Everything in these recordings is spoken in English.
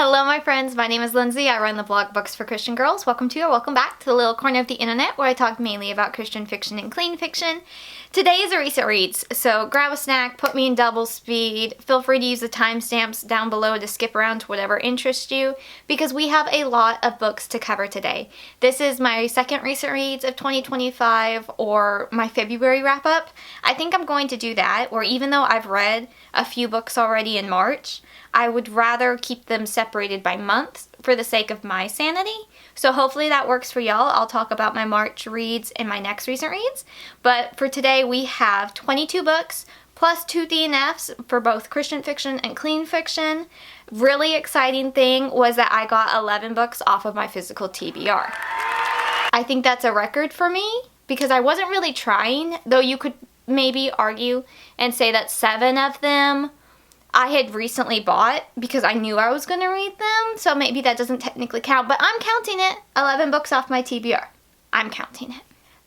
Hello my friends, my name is Lindsay. I run the blog Books for Christian Girls. Welcome to or welcome back to the little corner of the internet where I talk mainly about Christian fiction and clean fiction. Today is a recent reads, so grab a snack, put me in double speed. Feel free to use the timestamps down below to skip around to whatever interests you because we have a lot of books to cover today. This is my second recent reads of 2025 or my February wrap up. I think I'm going to do that, or even though I've read a few books already in March, I would rather keep them separated by months for the sake of my sanity. So hopefully that works for y'all. I'll talk about my March reads in my next recent reads. But for today we have 22 books plus 2 DNFs for both Christian fiction and clean fiction. Really exciting thing was that I got 11 books off of my physical TBR. I think that's a record for me because I wasn't really trying, though you could maybe argue and say that 7 of them I had recently bought because I knew I was going to read them, so maybe that doesn't technically count, but I'm counting it. 11 books off my TBR. I'm counting it.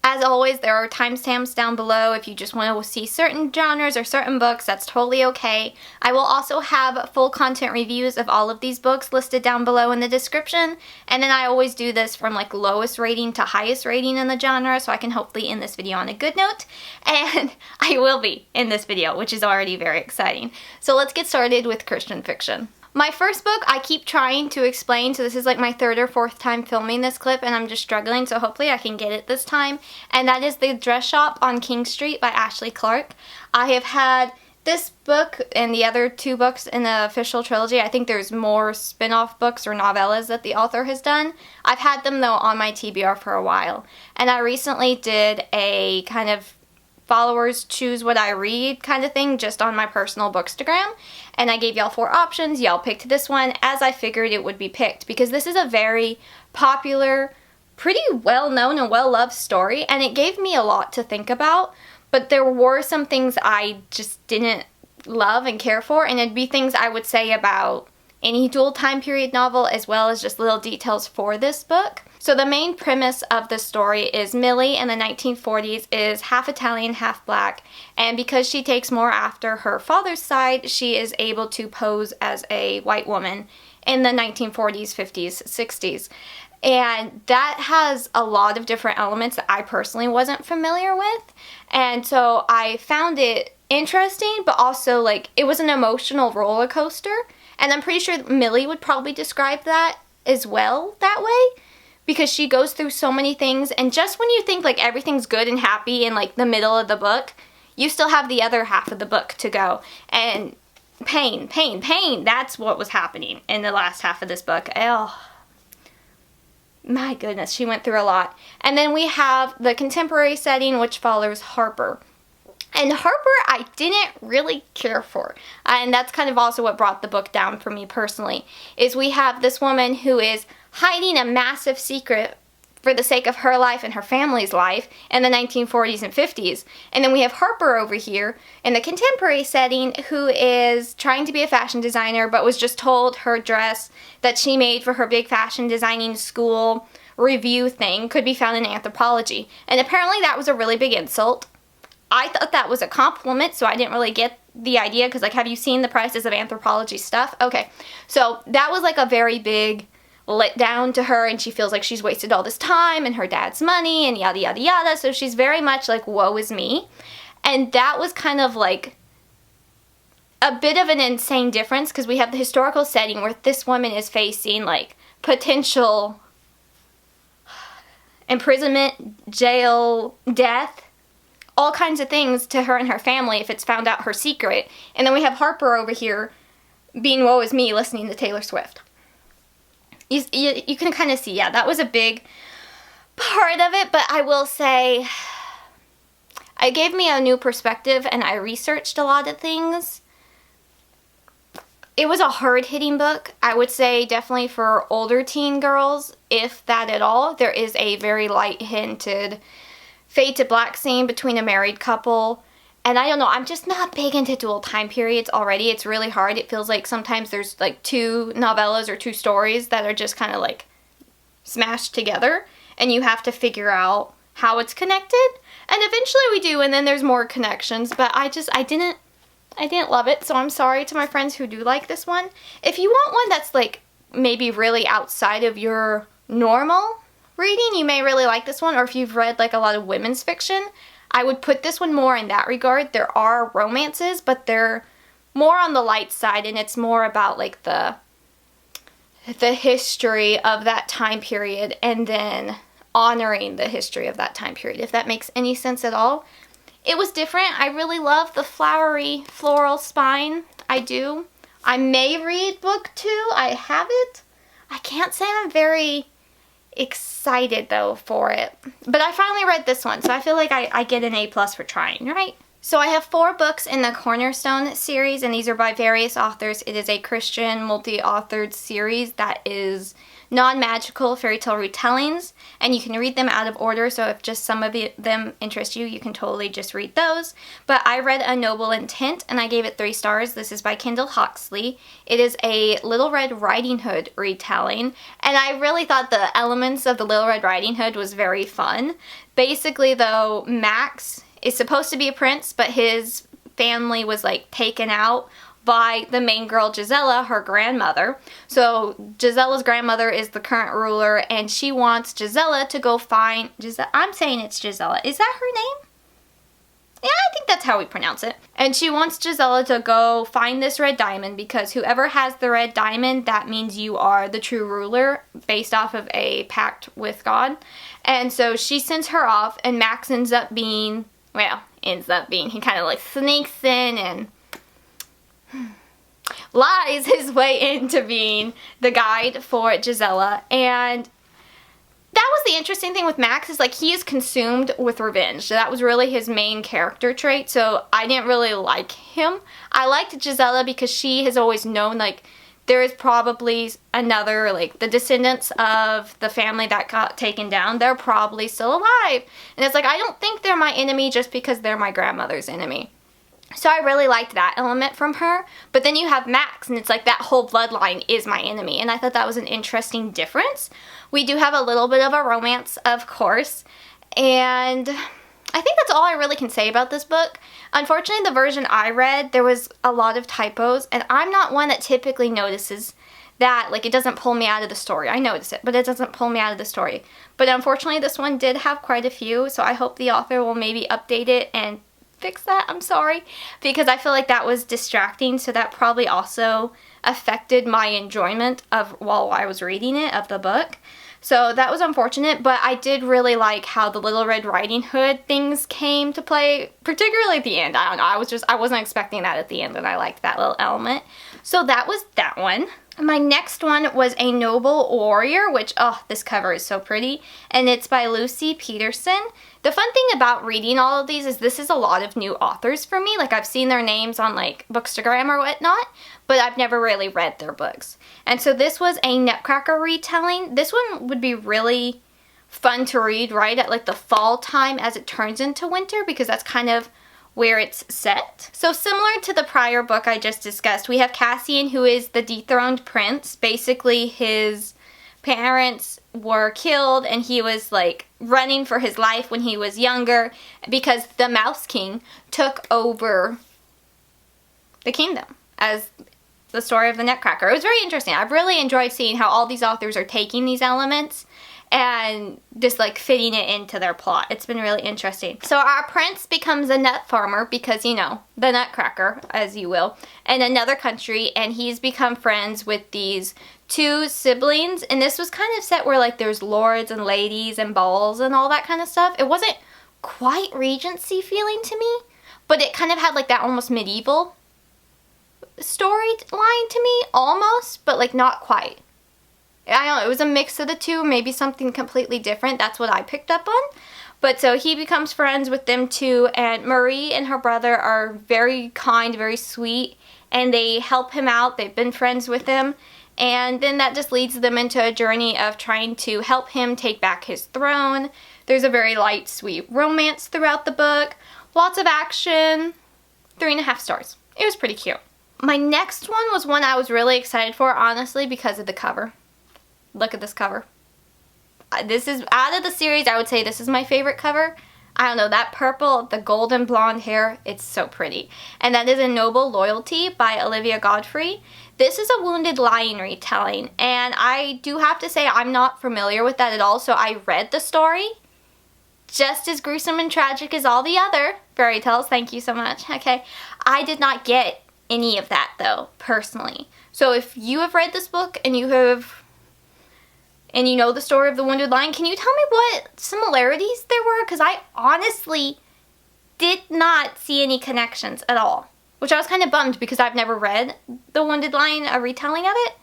As always, there are timestamps down below if you just want to see certain genres or certain books. That's totally okay. I will also have full content reviews of all of these books listed down below in the description, and then I always do this from like lowest rating to highest rating in the genre, so I can hopefully end this video on a good note, and I will be in this video, which is already very exciting. So let's get started with Christian fiction. My first book, I keep trying to explain, so this is like my 3rd or 4th time filming this clip and I'm just struggling, so hopefully I can get it this time. And that is The Dress Shop on King Street by Ashley Clark. I have had this book and the other 2 books in the official trilogy. I think there's more spin-off books or novellas that the author has done. I've had them though on my TBR for a while. And I recently did a kind of followers choose what I read kind of thing just on my personal bookstagram, and I gave y'all 4 options. Y'all picked this one as I figured it would be picked because this is a very popular, pretty well known and well loved story, and it gave me a lot to think about, but there were some things I just didn't love and care for, and it'd be things I would say about any dual time period novel as well as just little details for this book. So the main premise of the story is Millie in the 1940s is half Italian, half black, and because she takes more after her father's side, she is able to pose as a white woman in the 1940s, 50s, 60s. And that has a lot of different elements that I personally wasn't familiar with. And so I found it interesting, but also like it was an emotional roller coaster. And I'm pretty sure Millie would probably describe that as well that way, because she goes through so many things, and just when you think like everything's good and happy in like the middle of the book, you still have the other half of the book to go. And pain, pain, pain, that's what was happening in the last half of this book. Oh, my goodness, she went through a lot. And then we have the contemporary setting, which follows Harper. And Harper, I didn't really care for. And that's kind of also what brought the book down for me personally, is we have this woman who is hiding a massive secret for the sake of her life and her family's life in the 1940s and 50s. And then we have Harper over here in the contemporary setting who is trying to be a fashion designer but was just told her dress that she made for her big fashion designing school review thing could be found in Anthropology. And apparently that was a really big insult. I thought that was a compliment, so I didn't really get the idea because, like, have you seen the prices of Anthropology stuff? Okay, so that was like a very big let down to her, and she feels like she's wasted all this time and her dad's money and yada yada yada, so she's very much like, woe is me. And that was kind of like a bit of an insane difference because we have the historical setting where this woman is facing like potential imprisonment, jail, death, all kinds of things to her and her family if it's found out her secret. And then we have Harper over here being woe is me listening to Taylor Swift. You can kind of see, yeah, that was a big part of it, but I will say it gave me a new perspective and I researched a lot of things. It was a hard-hitting book. I would say definitely for older teen girls, if that at all. There is a very light-hinted fade to black scene between a married couple. And I don't know, I'm just not big into dual time periods already. It's really hard. It feels like sometimes there's like 2 novellas or 2 stories that are just kind of like smashed together. And you have to figure out how it's connected. And eventually we do, and then there's more connections. But I didn't love it. So I'm sorry to my friends who do like this one. If you want one that's like maybe really outside of your normal reading, you may really like this one. Or if you've read like a lot of women's fiction, I would put this one more in that regard. There are romances, but they're more on the light side, and it's more about like the history of that time period and then honoring the history of that time period, if that makes any sense at all. It was different. I really love the flowery floral spine. I do. I may read book 2. I have it. I can't say I'm very excited though for it. But I finally read this one, so I feel like I get an A+ for trying, right? So I have 4 books in the Cornerstone series, and these are by various authors. It is a Christian multi-authored series that is non-magical fairy tale retellings, and you can read them out of order, so if just some of them interest you, you can totally just read those. But I read A Noble Intent, and I gave it 3 stars. This is by Kendall Hoxsey. It is a Little Red Riding Hood retelling, and I really thought the elements of the Little Red Riding Hood was very fun. Basically, though, Max is supposed to be a prince, but his family was like taken out by the main girl, Gisela, her grandmother. So Gisela's grandmother is the current ruler, and she wants Gisela to go find I'm saying it's Gisela. Is that her name? Yeah, I think that's how we pronounce it. And she wants Gisela to go find this red diamond, because whoever has the red diamond, that means you are the true ruler based off of a pact with God. And so she sends her off, and Max ends up being, he kind of like sneaks in and lies his way into being the guide for Gisela. And that was the interesting thing with Max, is like he is consumed with revenge. So that was really his main character trait. So I didn't really like him. I liked Gisela because she has always known like there is probably another, like the descendants of the family that got taken down, they're probably still alive. And it's like, I don't think they're my enemy just because they're my grandmother's enemy. So I really liked that element from her. But then you have Max, and it's like that whole bloodline is my enemy. And I thought that was an interesting difference. We do have a little bit of a romance, of course. And I think that's all I really can say about this book. Unfortunately, the version I read, there was a lot of typos. And I'm not one that typically notices that. Like, it doesn't pull me out of the story. I notice it, but it doesn't pull me out of the story. But unfortunately, this one did have quite a few. So I hope the author will maybe update it and fix that. I'm sorry, because I feel like that was distracting, so that probably also affected my enjoyment of while I was reading it of the book. So that was unfortunate, but I did really like how the Little Red Riding Hood things came to play, particularly at the end. I don't know, I wasn't expecting that at the end, and I liked that little element. So that was that one. My next one was A Noble Warrior, which, oh, this cover is so pretty, and it's by Lucy Peterson. The fun thing about reading all of these is this is a lot of new authors for me. Like, I've seen their names on, like, Bookstagram or whatnot, but I've never really read their books. And so this was a Nutcracker retelling. This one would be really fun to read right at, like, the fall time as it turns into winter, because that's kind of where it's set. So similar to the prior book I just discussed, we have Cassian, who is the dethroned prince. Basically, his parents were killed, and he was like running for his life when he was younger because the Mouse King took over the kingdom as the story of the Nutcracker. It was very interesting. I've really enjoyed seeing how all these authors are taking these elements and just like fitting it into their plot. It's been really interesting. So our prince becomes a nut farmer because, you know, the Nutcracker, as you will, in another country, and he's become friends with these 2 siblings. And this was kind of set where like there's lords and ladies and balls and all that kind of stuff. It wasn't quite Regency feeling to me, but it kind of had like that almost medieval storyline to me, almost, but like not quite. I don't know, it was a mix of the two, maybe something completely different. That's what I picked up on. But so he becomes friends with them too, and Marie and her brother are very kind, very sweet, and they help him out. They've been friends with him, and then that just leads them into a journey of trying to help him take back his throne. There's a very light, sweet romance throughout the book. Lots of action. 3.5 stars. It was pretty cute. My next one was one I was really excited for, honestly, because of the cover. Look at this cover. This is, out of the series, I would say this is my favorite cover. I don't know, that purple, the golden blonde hair, it's so pretty. And that is A Noble Loyalty by Olivia Godfrey. This is a Wounded Lion retelling, and I do have to say I'm not familiar with that at all, so I read the story. Just as gruesome and tragic as all the other fairy tales, thank you so much, okay. I did not get any of that though, personally. So if you have read this book and you know the story of the Wounded Lion, can you tell me what similarities there were? Because I honestly did not see any connections at all. Which I was kind of bummed because I've never read The Wounded Lion, a retelling of it.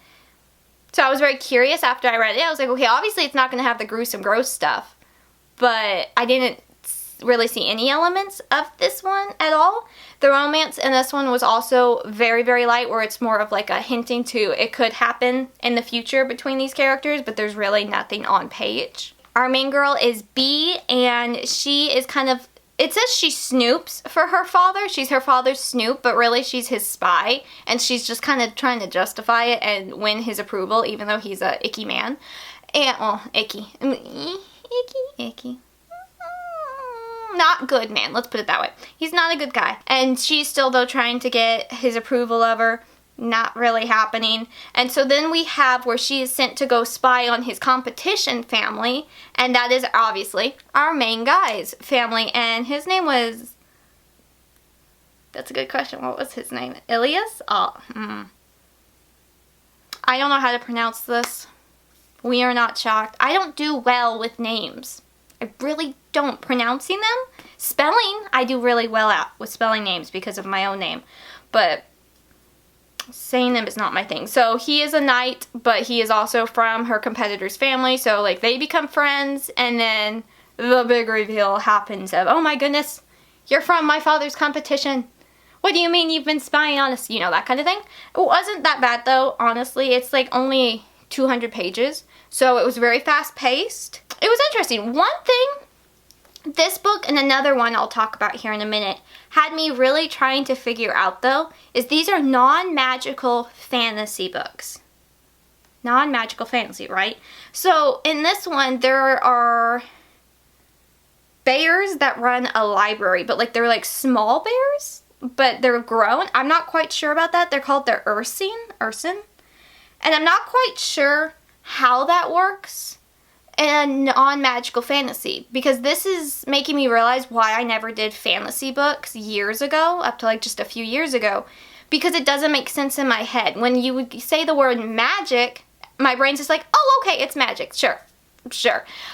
So I was very curious after I read it. I was like, okay, obviously it's not going to have the gruesome, gross stuff. But I didn't really see any elements of this one at all. The romance in this one was also very, very light, where it's more of like a hinting to it could happen in the future between these characters, but there's really nothing on page. Our main girl is Bee, and she is kind of, it says she snoops for her father. She's her father's snoop, but really she's his spy, and she's just kind of trying to justify it and win his approval, even though he's a icky man. And, well, icky. Icky. Not good man, let's put it that way. He's not a good guy. And she's still, though, trying to get his approval of her. Not really happening. And so then we have where she is sent to go spy on his competition family, and that is obviously our main guy's family, and his name was, that's a good question, what was his name? Ilias? I don't know how to pronounce this. We are not shocked. I don't do well with names. I really don't. Pronouncing them, spelling, I do really well at with spelling names because of my own name, but saying them is not my thing. So he is a knight, but he is also from her competitor's family, so like they become friends, and then the big reveal happens of, oh my goodness, you're from my father's competition. What do you mean you've been spying on us? You know, that kind of thing. It wasn't that bad though, honestly. It's like only 200 pages, so it was very fast paced. It was interesting. One thing, this book and another one I'll talk about here in a minute, had me really trying to figure out though, is these are non-magical fantasy books. Non-magical fantasy, right? So in this one, there are bears that run a library, but like they're like small bears, but they're grown. I'm not quite sure about that. They're called the Ursin. And I'm not quite sure how that works in non-magical fantasy, because this is making me realize why I never did fantasy books years ago, up to like just a few years ago, because it doesn't make sense in my head. When you would say the word magic, my brain's just like, oh, okay, it's magic, sure.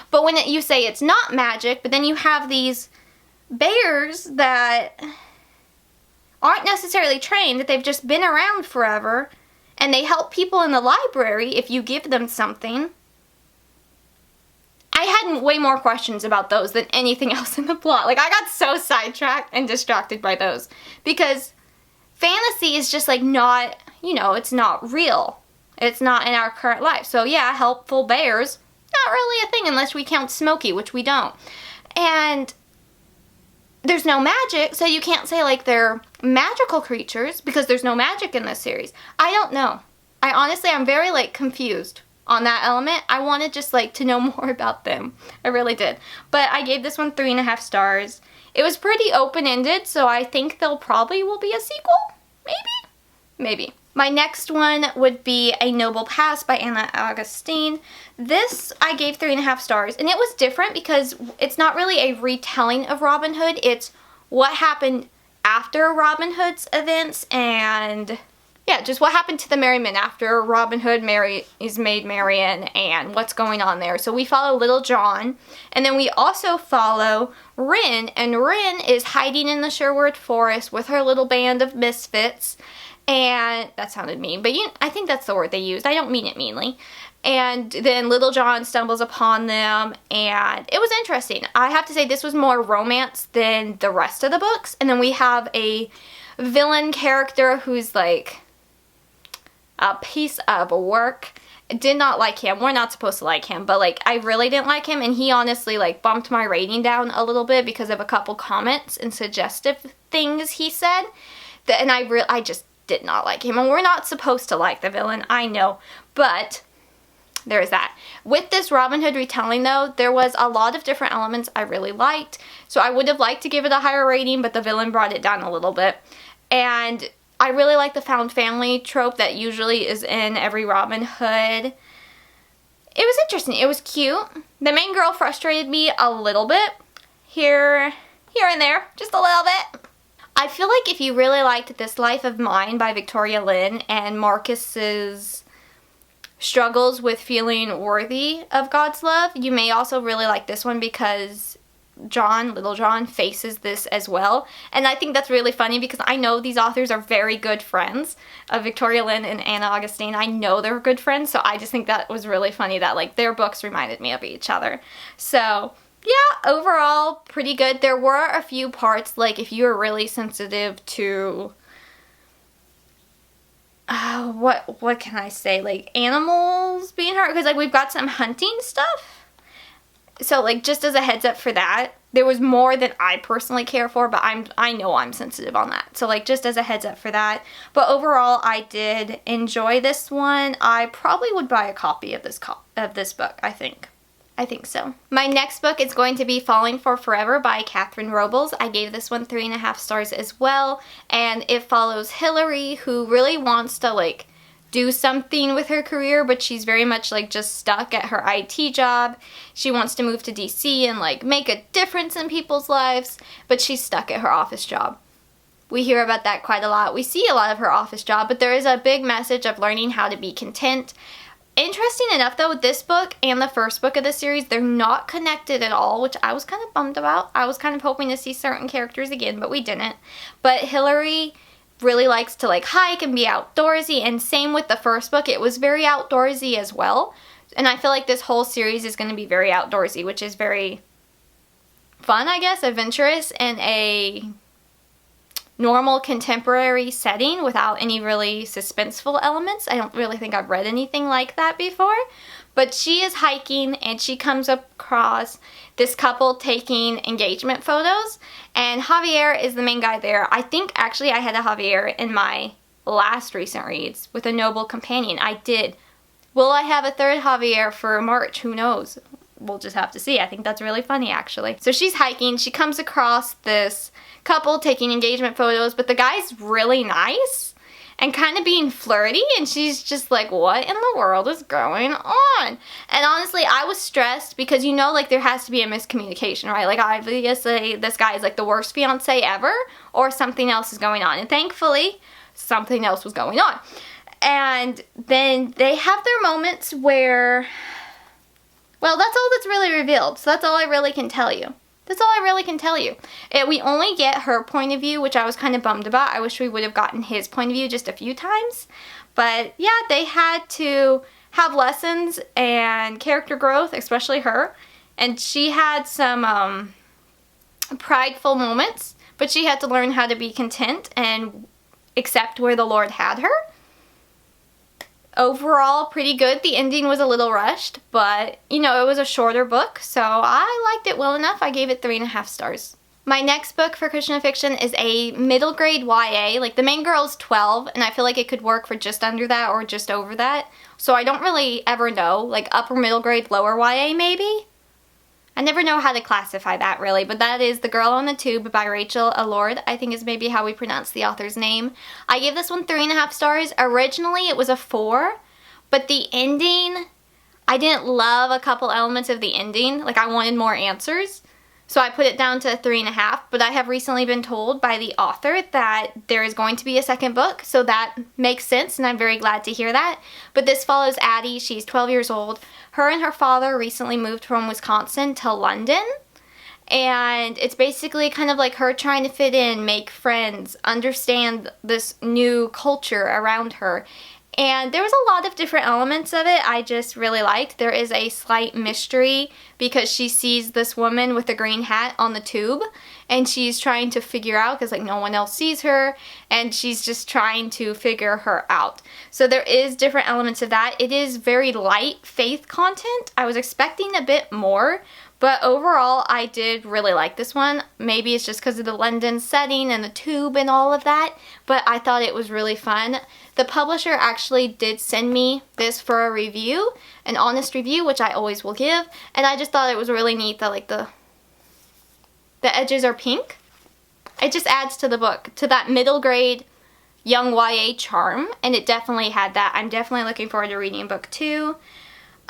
But when you say it's not magic, but then you have these bears that aren't necessarily trained, that they've just been around forever, and they help people in the library if you give them something. I had way more questions about those than anything else in the plot. Like, I got so sidetracked and distracted by those. Because fantasy is just, like, not, you know, it's not real. It's not in our current life. So, yeah, helpful bears, not really a thing unless we count Smokey, which we don't. And there's no magic, so you can't say, like, they're magical creatures because there's no magic in this series. I don't know. I'm very, like, confused on that element. I wanted just like to know more about them. I really did. But I gave this one 3.5 stars. It was pretty open-ended, so I think there probably will be a sequel. Maybe. My next one would be A Noble Past by Augustine. This I gave 3.5 stars, and it was different because it's not really a retelling of Robin Hood. It's what happened after Robin Hood's events, and yeah, just what happened to the Merry Men after Robin Hood is made Marian and what's going on there. So we follow Little John, and then we also follow Rin, and Rin is hiding in the Sherwood Forest with her little band of misfits, and that sounded mean, but I think that's the word they used. I don't mean it meanly. And then Little John stumbles upon them, and it was interesting. I have to say this was more romance than the rest of the books, and then we have a villain character who's like a piece of work. Did not like him. We're not supposed to like him, but like I really didn't like him, and he honestly like bumped my rating down a little bit because of a couple comments and suggestive things he said. And I just did not like him, and we're not supposed to like the villain, I know, but there is that. With this Robin Hood retelling though, there was a lot of different elements I really liked. So I would have liked to give it a higher rating, but the villain brought it down a little bit. And I really like the found family trope that usually is in every Robin Hood. It was interesting. It was cute. The main girl frustrated me a little bit. Here and there. Just a little bit. I feel like if you really liked This Life of Mine by Victoria Lynn and Marcus's struggles with feeling worthy of God's love, you may also really like this one because Little John faces this as well. And I think that's really funny because I know these authors are very good friends of Victoria Lynn and Anna Augustine. I know they're good friends, so I just think that was really funny that like their books reminded me of each other. So yeah, overall pretty good. There were a few parts, like if you were really sensitive to what can I say, like animals being hurt, because like we've got some hunting stuff. So like just as a heads up for that, there was more than I personally care for, but I know I'm sensitive on that. So like just as a heads up for that. But overall I did enjoy this one. I probably would buy a copy of this book, I think. I think so. My next book is going to be Falling for Forever by Katherine Robles. I gave this one 3.5 stars as well. And it follows Hillary, who really wants to like do something with her career, but she's very much like just stuck at her IT job. She wants to move to DC and like make a difference in people's lives, but she's stuck at her office job. We hear about that quite a lot. We see a lot of her office job, but there is a big message of learning how to be content. Interesting enough though, with this book and the first book of the series, they're not connected at all, which I was kind of bummed about. I was kind of hoping to see certain characters again, but we didn't. But Hillary really likes to like hike and be outdoorsy, and same with the first book. It was very outdoorsy as well. And I feel like this whole series is going to be very outdoorsy, which is very fun, I guess, adventurous in a normal contemporary setting without any really suspenseful elements. I don't really think I've read anything like that before. But she is hiking and she comes across this couple taking engagement photos, and Javier is the main guy there. I think actually I had a Javier in my last recent reads with a noble companion. I did. Will I have a third Javier for March? Who knows? We'll just have to see. I think that's really funny actually. So she's hiking. She comes across this couple taking engagement photos, but the guy's really nice and kind of being flirty, and she's just like, what in the world is going on? And honestly, I was stressed because, you know, like there has to be a miscommunication, right? Like obviously this guy is like the worst fiance ever, or something else is going on. And thankfully, something else was going on. And then they have their moments where, well, that's all that's really revealed. So that's all I really can tell you. That's all I really can tell you. We only get her point of view, which I was kind of bummed about. I wish we would have gotten his point of view just a few times. But yeah, they had to have lessons and character growth, especially her. And she had some prideful moments, but she had to learn how to be content and accept where the Lord had her. Overall, pretty good. The ending was a little rushed, but, you know, it was a shorter book, so I liked it well enough. I gave it 3.5 stars. My next book for Christian fiction is a middle grade YA. Like, the main girl is 12, and I feel like it could work for just under that or just over that. So I don't really ever know. Like, upper middle grade, lower YA, maybe? I never know how to classify that, really, but that is The Girl on the Tube by Rachel Allord, I think is maybe how we pronounce the author's name. I gave this one 3.5 stars. Originally, it was a 4, but the ending, I didn't love a couple elements of the ending. Like, I wanted more answers, so I put it down to 3.5, but I have recently been told by the author that there is going to be a second book, so that makes sense, and I'm very glad to hear that. But this follows Addie. She's 12 years old. Her and her father recently moved from Wisconsin to London, and it's basically kind of like her trying to fit in, make friends, understand this new culture around her. And there was a lot of different elements of it I just really liked. There is a slight mystery because she sees this woman with a green hat on the tube, and she's trying to figure out, because like no one else sees her, and she's just trying to figure her out. So there is different elements of that. It is very light faith content. I was expecting a bit more, But overall, I did really like this one. Maybe it's just because of the London setting and the tube and all of that, but I thought it was really fun. The publisher actually did send me this for a review, an honest review, which I always will give, and I just thought it was really neat that like the edges are pink. It just adds to the book, to that middle grade young YA charm, and it definitely had that. I'm definitely looking forward to reading book 2.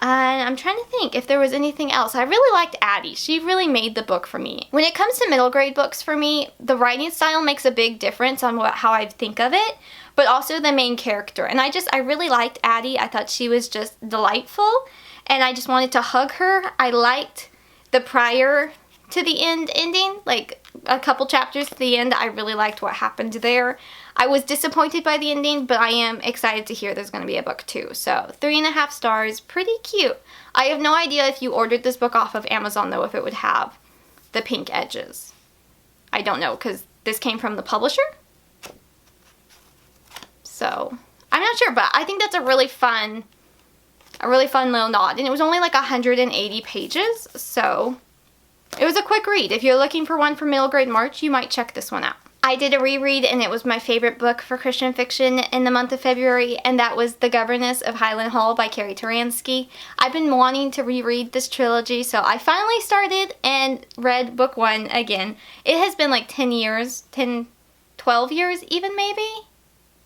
And I'm trying to think if there was anything else. I really liked Addie. She really made the book for me. When it comes to middle grade books for me, the writing style makes a big difference on how I think of it, but also the main character. And I really liked Addie. I thought she was just delightful, and I just wanted to hug her. I liked the prior to the ending, like a couple chapters to the end. I really liked what happened there. I was disappointed by the ending, but I am excited to hear there's going to be a book 2. So 3.5 stars, pretty cute. I have no idea if you ordered this book off of Amazon though, if it would have the pink edges. I don't know, because this came from the publisher. So I'm not sure, but I think that's a really fun little nod. And it was only like 180 pages, so it was a quick read. If you're looking for one for middle grade March, you might check this one out. I did a reread, and it was my favorite book for Christian fiction in the month of February, and that was The Governess of Highland Hall by Carrie Turansky. I've been wanting to reread this trilogy, so I finally started and read book 1 again. It has been like 12 years even maybe?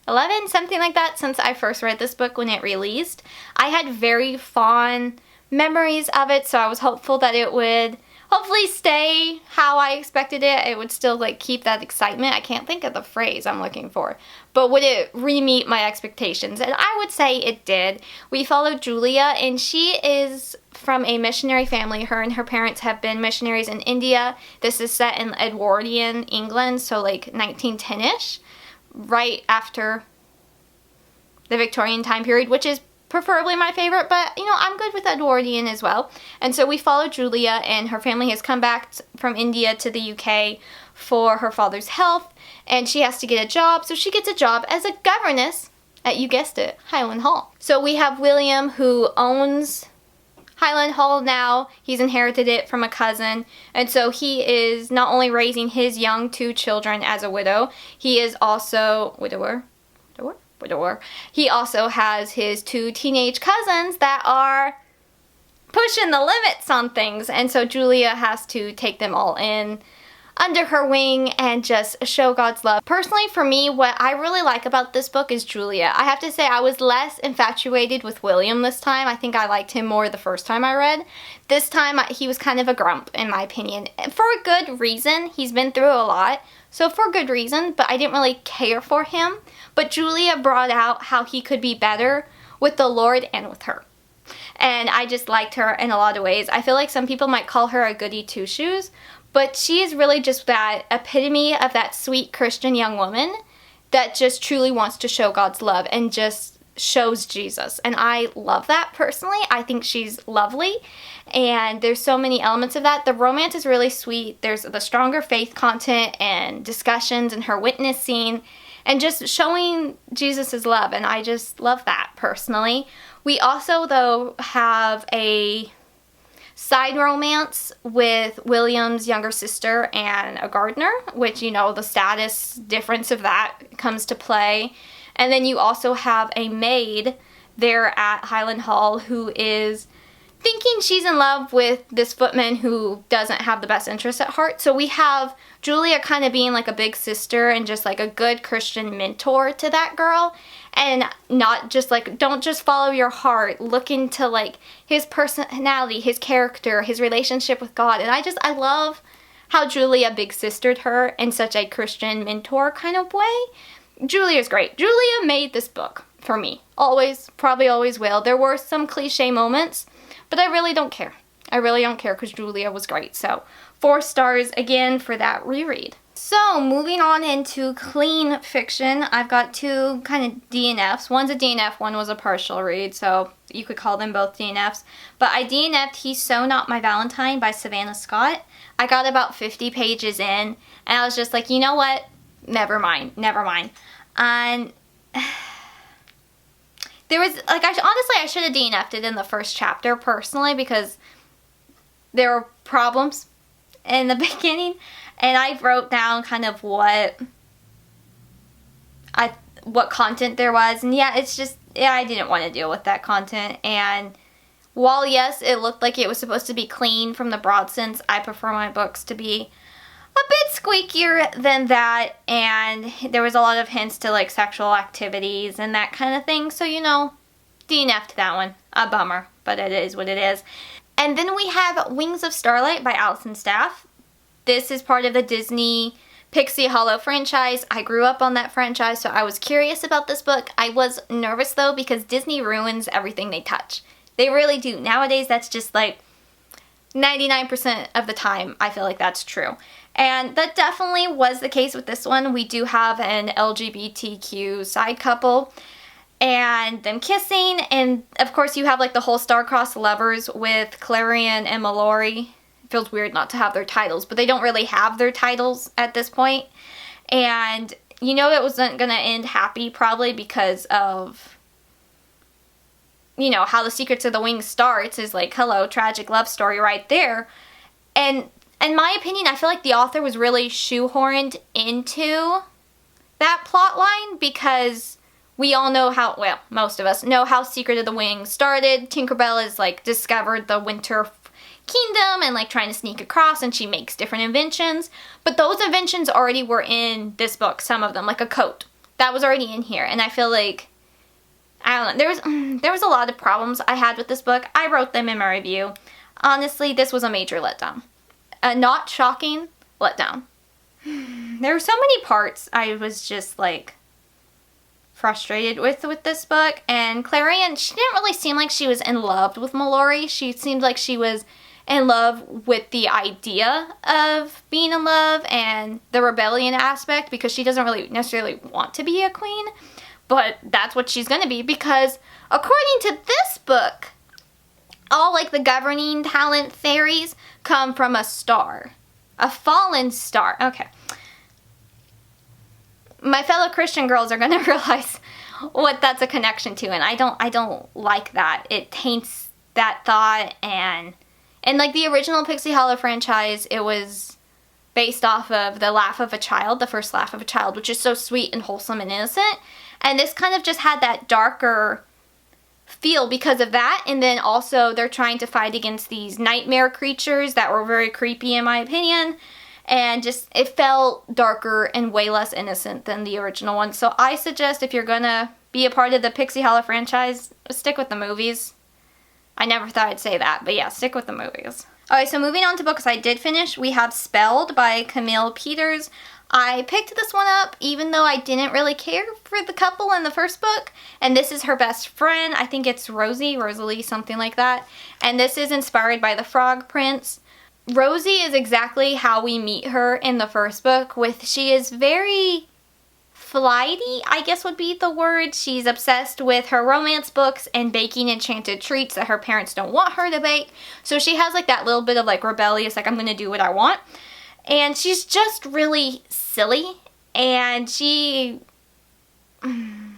11, something like that, since I first read this book when it released. I had very fond memories of it, so I was hopeful that it would hopefully stay how I expected it. It would still like keep that excitement. I can't think of the phrase I'm looking for. But would it re-meet my expectations? And I would say it did. We followed Julia, and she is from a missionary family. Her and her parents have been missionaries in India. This is set in Edwardian England, so like 1910-ish, right after the Victorian time period, which is preferably my favorite, but you know, I'm good with Edwardian as well. And so we follow Julia, and her family has come back from India to the UK for her father's health, and she has to get a job. So she gets a job as a governess at, you guessed it, Highland Hall. So we have William, who owns Highland Hall now. He's inherited it from a cousin, and so he is not only raising his young 2 children as a widow, he is also widower. He also has his 2 teenage cousins that are pushing the limits on things, and so Julia has to take them all in under her wing and just show God's love. Personally, for me, what I really like about this book is Julia. I have to say I was less infatuated with William this time. I think I liked him more the first time I read. This time, he was kind of a grump, in my opinion. For a good reason. He's been through a lot, so for good reason, but I didn't really care for him. But Julia brought out how he could be better with the Lord and with her. And I just liked her in a lot of ways. I feel like some people might call her a goody two-shoes, but she is really just that epitome of that sweet Christian young woman that just truly wants to show God's love and just shows Jesus. And I love that personally. I think she's lovely, and there's so many elements of that. The romance is really sweet. There's the stronger faith content and discussions and her witnessing and just showing Jesus' love, and I just love that personally. We also, though, have a side romance with William's younger sister and a gardener, which, you know, the status difference of that comes to play. And then you also have a maid there at Highland Hall who is thinking she's in love with this footman who doesn't have the best interest at heart. So we have Julia kind of being like a big sister and just like a good Christian mentor to that girl, and not just like, don't just follow your heart, look into like his personality, his character, his relationship with God. And I love how Julia big sistered her in such a Christian mentor kind of way. Julia's great. Julia made this book for me. Always, probably always will. There were some cliche moments, but I really don't care. I really don't care because Julia was great. So 4 stars again for that reread. So moving on into clean fiction, I've got 2 kind of DNFs. One's a DNF, one was a partial read, so you could call them both DNFs. But I DNF'd He's So Not My Valentine by Savannah Scott. I got about 50 pages in, and I was just like, you know what? Never mind. And there was, like, I should have DNF'd it in the first chapter, personally, because there were problems in the beginning, and I wrote down kind of what content there was, and yeah, it's just, yeah, I didn't want to deal with that content. And while yes, it looked like it was supposed to be clean from the broad sense, I prefer my books to be a bit squeakier than that, and there was a lot of hints to like sexual activities and that kind of thing, so you know, DNF'd that one. A bummer, but it is what it is. And then we have Wings of Starlight by Allison Saft. This is part of the Disney Pixie Hollow franchise. I grew up on that franchise, so I was curious about this book. I was nervous though, because Disney ruins everything they touch. They really do. Nowadays, that's just like 99% of the time, I feel like that's true. And that definitely was the case with this one. We do have an LGBTQ side couple and them kissing, and of course you have like the whole star-crossed lovers with Clarion and Mallory. Feels weird not to have their titles, but they don't really have their titles at this point. And you know it wasn't gonna end happy, probably because of, you know, how The Secrets of the Wings starts is like, hello, tragic love story right there. And in my opinion, I feel like the author was really shoehorned into that plot line, because we all know how, well, most of us know how Secret of the Wings started. Tinkerbell is like discovered the Winter Kingdom and like trying to sneak across, and she makes different inventions, but those inventions already were in this book. Some of them, like a coat, that was already in here. And I feel like, I don't know, there was a lot of problems I had with this book. I wrote them in my review. Honestly, this was a major letdown. A not shocking letdown. There were so many parts I was just like frustrated with this book. And Clarion, she didn't really seem like she was in love with Mallory. She seemed like she was in love with the idea of being in love and the rebellion aspect, because she doesn't really necessarily want to be a queen, but that's what she's gonna be, because according to this book, all like the governing talent fairies come from a star, a fallen star. Okay, my fellow Christian girls are gonna realize what that's a connection to, and I don't like that. It taints that thought. And like the original Pixie Hollow franchise, it was based off of the laugh of a child, the first laugh of a child, which is so sweet and wholesome and innocent. And this kind of just had that darker feel because of that. And then also they're trying to fight against these nightmare creatures that were very creepy in my opinion. And just, it felt darker and way less innocent than the original one. So I suggest if you're gonna be a part of the Pixie Hollow franchise, stick with the movies. I never thought I'd say that, but yeah, stick with the movies. Alright, so moving on to books I did finish, we have Spelled by Camille Peters. I picked this one up even though I didn't really care for the couple in the first book, and this is her best friend. I think it's Rosalie, something like that. And this is inspired by the Frog Prince. Rosie is exactly how we meet her in the first book, she is very flighty, I guess would be the word. She's obsessed with her romance books and baking enchanted treats that her parents don't want her to bake. So she has like that little bit of like rebellious, like I'm gonna do what I want. And she's just really silly. And I'm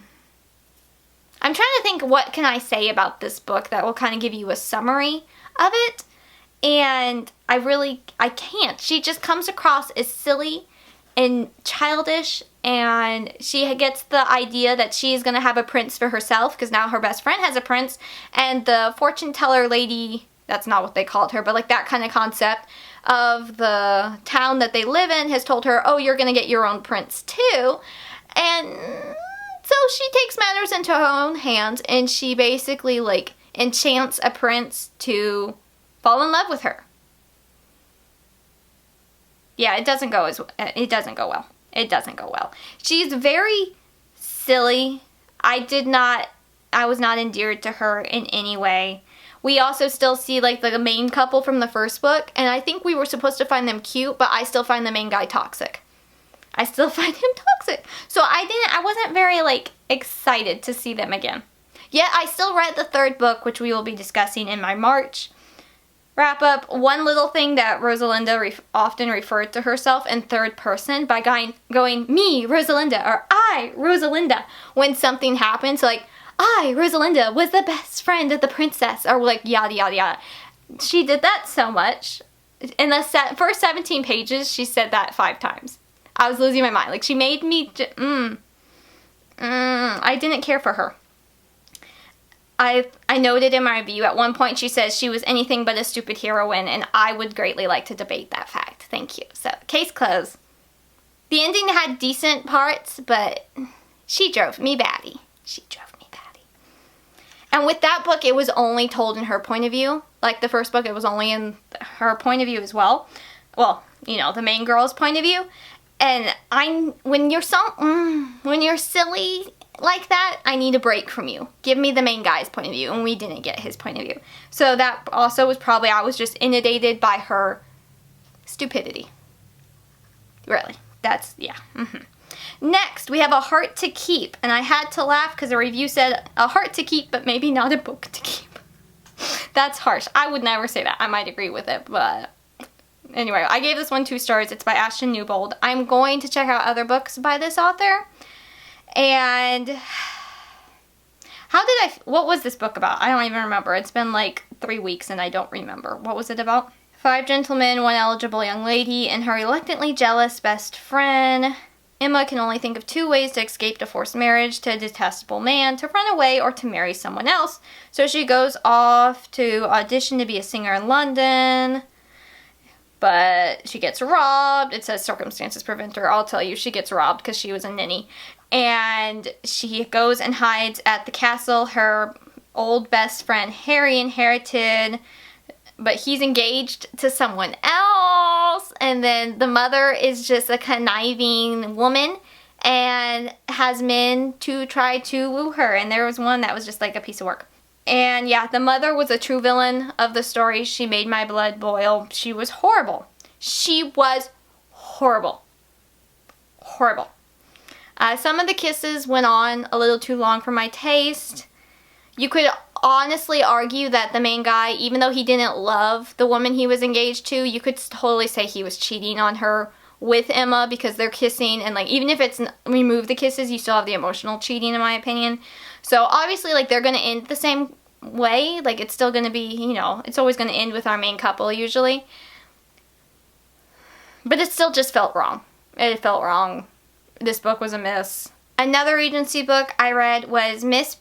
trying to think what can I say about this book that will kind of give you a summary of it. And I can't. She just comes across as silly and childish, and she gets the idea that she's going to have a prince for herself because now her best friend has a prince, and the fortune teller lady, that's not what they called her, but like that kind of concept of the town that they live in has told her, oh, you're going to get your own prince too. And so she takes matters into her own hands, and she basically like enchants a prince to fall in love with her. Yeah, it doesn't go well. It doesn't go well. She's very silly. I was not endeared to her in any way. We also still see like the main couple from the first book, and I think we were supposed to find them cute, but I still find the main guy toxic. I still find him toxic. So I wasn't very like excited to see them again. Yet I still read the third book, which we will be discussing in my March wrap up. One little thing that Rosalinda often referred to herself in third person by going me, Rosalinda, or I, Rosalinda, when something happens, like, I, Rosalinda, was the best friend of the princess, or like yada yada yada. She did that so much. In the first 17 pages, she said that 5 times. I was losing my mind. Like, she made me... I didn't care for her. I noted in my review, at one point she says she was anything but a stupid heroine, and I would greatly like to debate that fact. Thank you. So, case closed. The ending had decent parts, but she drove me batty. She drove me batty. And with that book, it was only told in her point of view. Like the first book, it was only in her point of view as well. Well, you know, the main girl's point of view. And when you're silly like that, I need a break from you. Give me the main guy's point of view, and we didn't get his point of view. So that also was probably, I was just inundated by her stupidity. Really. That's, yeah. Next, we have A Heart to Keep, and I had to laugh because the review said, a heart to keep, but maybe not a book to keep. That's harsh. I would never say that. I might agree with it, but anyway, I gave this one 2 stars. It's by Ashtyn Newbold. I'm going to check out other books by this author. And what was this book about? I don't even remember. It's been like 3 weeks and I don't remember. What was it about? 5 gentlemen, 1 eligible young lady, and her reluctantly jealous best friend. Emma can only think of 2 ways to escape a forced marriage: to a detestable man, to run away, or to marry someone else. So she goes off to audition to be a singer in London. But she gets robbed. It says circumstances prevent her. I'll tell you, she gets robbed because she was a ninny. And she goes and hides at the castle her old best friend Harry inherited, but he's engaged to someone else. And then the mother is just a conniving woman and has men to try to woo her. And there was one that was just like a piece of work. And yeah, the mother was a true villain of the story. She made my blood boil. She was horrible. She was horrible. Horrible. Some of the kisses went on a little too long for my taste. You could honestly argue that the main guy, even though he didn't love the woman he was engaged to, you could totally say he was cheating on her with Emma because they're kissing. And like, even if it's remove the kisses, you still have the emotional cheating, in my opinion. So obviously, like, they're going to end the same way. Like, it's still going to be, you know, it's always going to end with our main couple usually. But it still just felt wrong. It felt wrong. This book was a miss. Another Regency book I read was let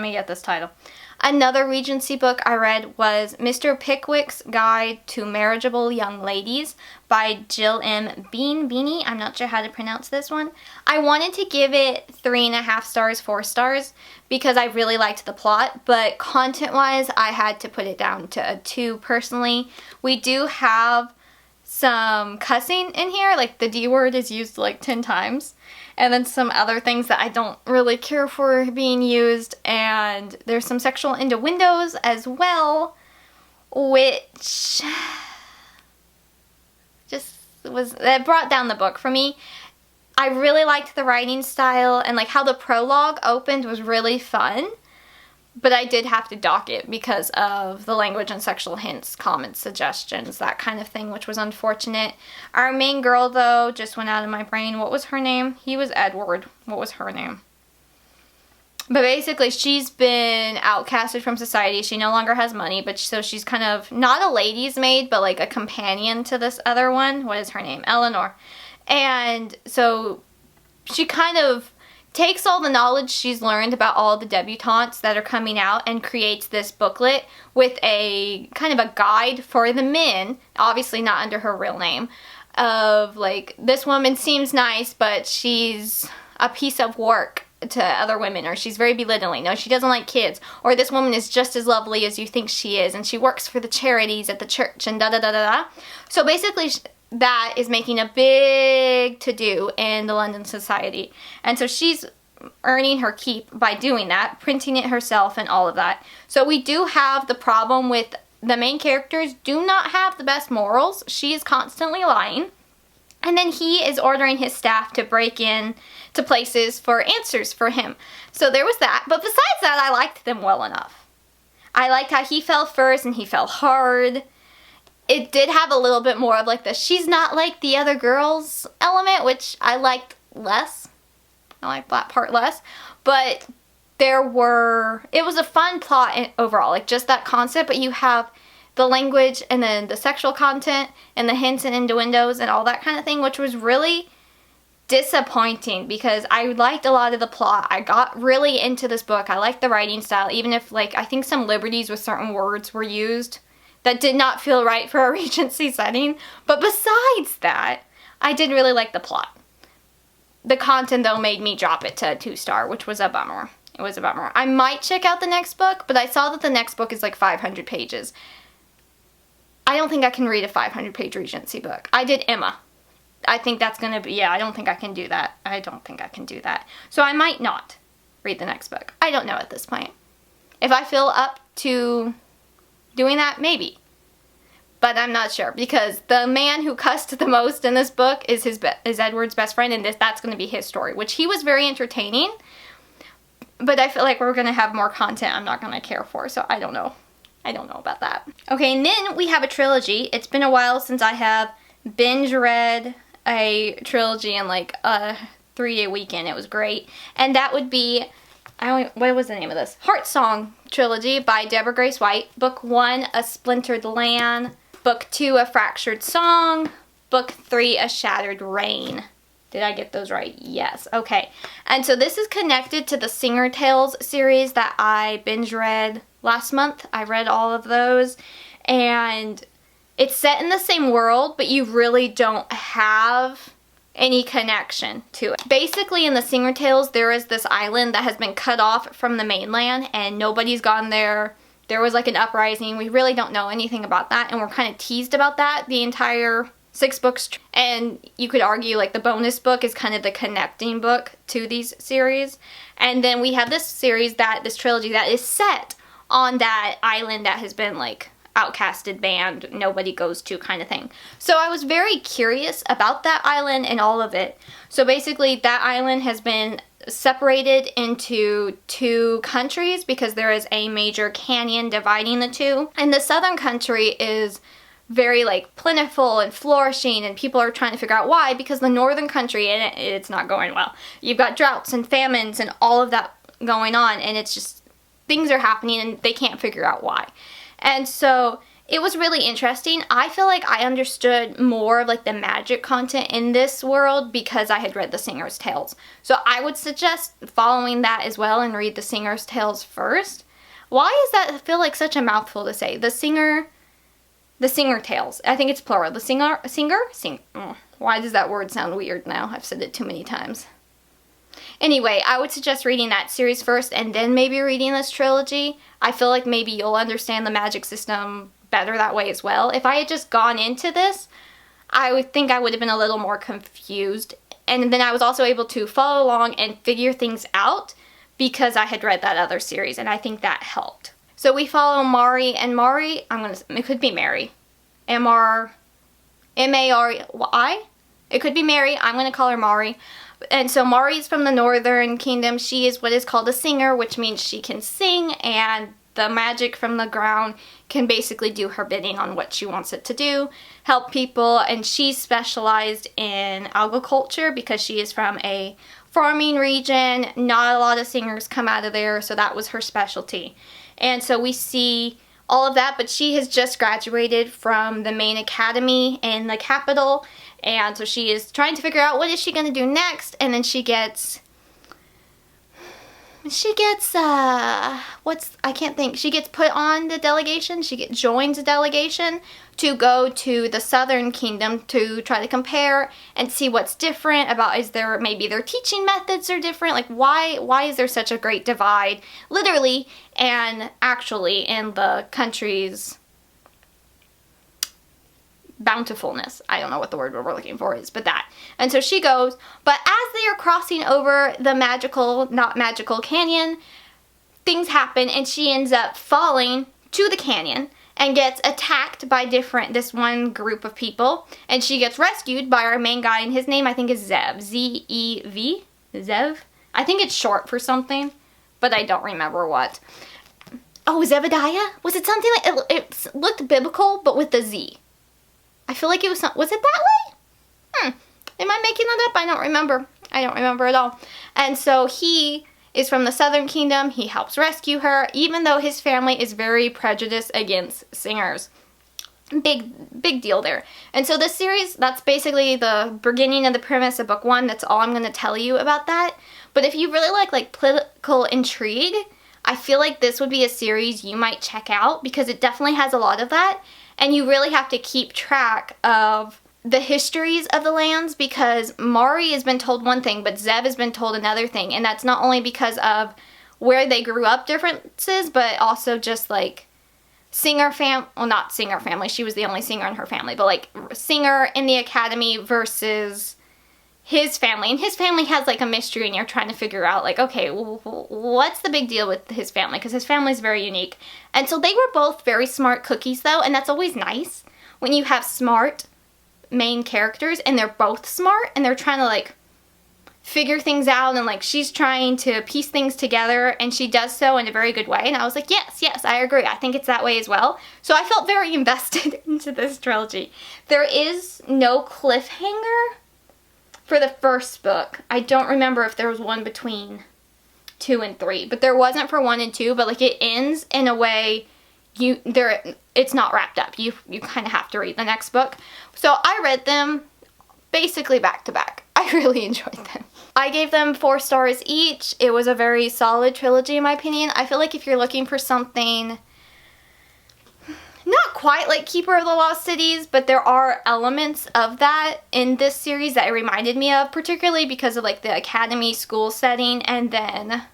me get this title. Another Regency book I read was Mr. Pickwick's Guide to Marriageable Young Ladies by Jill M. Beene. I'm not sure how to pronounce this one. I wanted to give it 3.5 stars, 4 stars, because I really liked the plot, but content-wise, I had to put it down to a 2 personally. We do have some cussing in here, like the D word is used like 10 times. And then some other things that I don't really care for being used. And there's some sexual innuendos as well, which just that brought down the book for me. I really liked the writing style, and like how the prologue opened was really fun. But I did have to dock it because of the language and sexual hints, comments, suggestions, that kind of thing, which was unfortunate. Our main girl, though, just went out of my brain. What was her name? He was Edward. What was her name? But basically, she's been outcasted from society. She no longer has money, but so she's kind of not a lady's maid, but like a companion to this other one. What is her name? Eleanor. And so she kind of takes all the knowledge she's learned about all the debutantes that are coming out and creates this booklet with a kind of a guide for the men, obviously not under her real name, of like, this woman seems nice, but she's a piece of work to other women, or she's very belittling, no, she doesn't like kids, or this woman is just as lovely as you think she is, and she works for the charities at the church, and da-da-da-da-da. So basically, that is making a big to-do in the London society. And so she's earning her keep by doing that, printing it herself and all of that. So we do have the problem with the main characters do not have the best morals. She is constantly lying. And then he is ordering his staff to break in to places for answers for him. So there was that. But besides that, I liked them well enough. I liked how he fell first and he fell hard. It did have a little bit more of like the she's not like the other girls element, which I liked less. I liked that part less. But it was a fun plot overall, like just that concept, but you have the language and then the sexual content and the hints and innuendos and all that kind of thing, which was really disappointing because I liked a lot of the plot. I got really into this book. I liked the writing style, even if like I think some liberties with certain words were used that did not feel right for a Regency setting. But besides that, I did really like the plot. The content though made me drop it to a 2-star, which was a bummer. It was a bummer. I might check out the next book, but I saw that the next book is like 500 pages. I don't think I can read a 500-page Regency book. I did Emma. I think that's going to be, yeah, I don't think I can do that. I don't think I can do that. So I might not read the next book. I don't know at this point. If I feel up to doing that, maybe. But I'm not sure because the man who cussed the most in this book is is Edward's best friend, and that's going to be his story, which he was very entertaining. But I feel like we're going to have more content I'm not going to care for, so I don't know. I don't know about that. Okay, and then we have a trilogy. It's been a while since I have binge read a trilogy in like a 3-day weekend. It was great. And that would be, what was the name of this? Heartsong trilogy by Deborah Grace White. Book 1, A Splintered Land. Book 2, A Fractured Song. Book 3, A Shattered Rain. Did I get those right? Yes. Okay. And so this is connected to the Singer Tales series that I binge read last month. I read all of those. And it's set in the same world, but you really don't have any connection to it. Basically, in the Singer Tales, there is this island that has been cut off from the mainland, and nobody's gone there. There was like an uprising. We really don't know anything about that, and we're kind of teased about that the entire 6 books. And you could argue like the bonus book is kind of the connecting book to these series. And then we have this series, this trilogy that is set on that island that has been like outcasted, banned, nobody goes to kind of thing. So I was very curious about that island and all of it. So basically that island has been separated into 2 countries because there is a major canyon dividing the 2. And the southern country is very like plentiful and flourishing, and people are trying to figure out why, because the northern country, and it's not going well. You've got droughts and famines and all of that going on, and it's just things are happening and they can't figure out why. And so it was really interesting. I feel like I understood more of like the magic content in this world because I had read the Singer's Tales. So I would suggest following that as well and read the Singer's Tales first. Why is that feel like such a mouthful to say? The Singer Tales. I think it's plural. The Singer. Why does that word sound weird now? I've said it too many times. Anyway, I would suggest reading that series first and then maybe reading this trilogy. I feel like maybe you'll understand the magic system better that way as well. If I had just gone into this, I would think I would have been a little more confused. And then I was also able to follow along and figure things out because I had read that other series, and I think that helped. So we follow Mari, and Mari, it could be Mary. M-R-M-A-R-Y? It could be Mary. I'm going to call her Mari. And so Mari's from the Northern Kingdom. She is what is called a singer, which means she can sing, and the magic from the ground can basically do her bidding on what she wants it to do, help people, and she's specialized in agriculture because she is from a farming region. Not a lot of singers come out of there, so that was her specialty. And so we see all of that, but she has just graduated from the main academy in the capital, and so she is trying to figure out what is she going to do next. And then she gets she gets put on the delegation. Joins a delegation to go to the Southern Kingdom to try to compare and see what's different about, maybe their teaching methods are different, like why is there such a great divide literally and actually in the country's bountifulness. I don't know what the word we're looking for is, but that. And so she goes, but as they are crossing over the not magical canyon, things happen and she ends up falling to the canyon and gets attacked by this one group of people, and she gets rescued by our main guy, and his name I think is Zev. Z-E-V? Zev? I think it's short for something, but I don't remember what. Oh, Zebediah? Was it something like, it looked biblical, but with the Z. I feel like it was it that way? Am I making that up? I don't remember. I don't remember at all. And so he is from the Southern Kingdom. He helps rescue her, even though his family is very prejudiced against singers. Big deal there. And so this series, that's basically the beginning of the premise of book 1. That's all I'm going to tell you about that. But if you really like political intrigue, I feel like this would be a series you might check out, because it definitely has a lot of that. And you really have to keep track of the histories of the lands, because Mari has been told one thing, but Zev has been told another thing. And that's not only because of where they grew up differences, but also just like not singer family, she was the only singer in her family, but like singer in the academy versus his family. And his family has like a mystery, and you're trying to figure out like, okay, what's the big deal with his family? Because his family is very unique. And so they were both very smart cookies though, and that's always nice when you have smart main characters and they're both smart and they're trying to like figure things out, and like she's trying to piece things together, and she does so in a very good way. And I was like, yes, I agree. I think it's that way as well. So I felt very invested into this trilogy. There is no cliffhanger for the first book. I don't remember if there was one between 2 and 3, but there wasn't for 1 and 2, but like it ends in a way it's not wrapped up. You kind of have to read the next book. So I read them basically back to back. I really enjoyed them. I gave them 4 stars each. It was a very solid trilogy in my opinion. I feel like if you're looking for something not quite like Keeper of the Lost Cities, but there are elements of that in this series that it reminded me of, particularly because of like the academy school setting, and then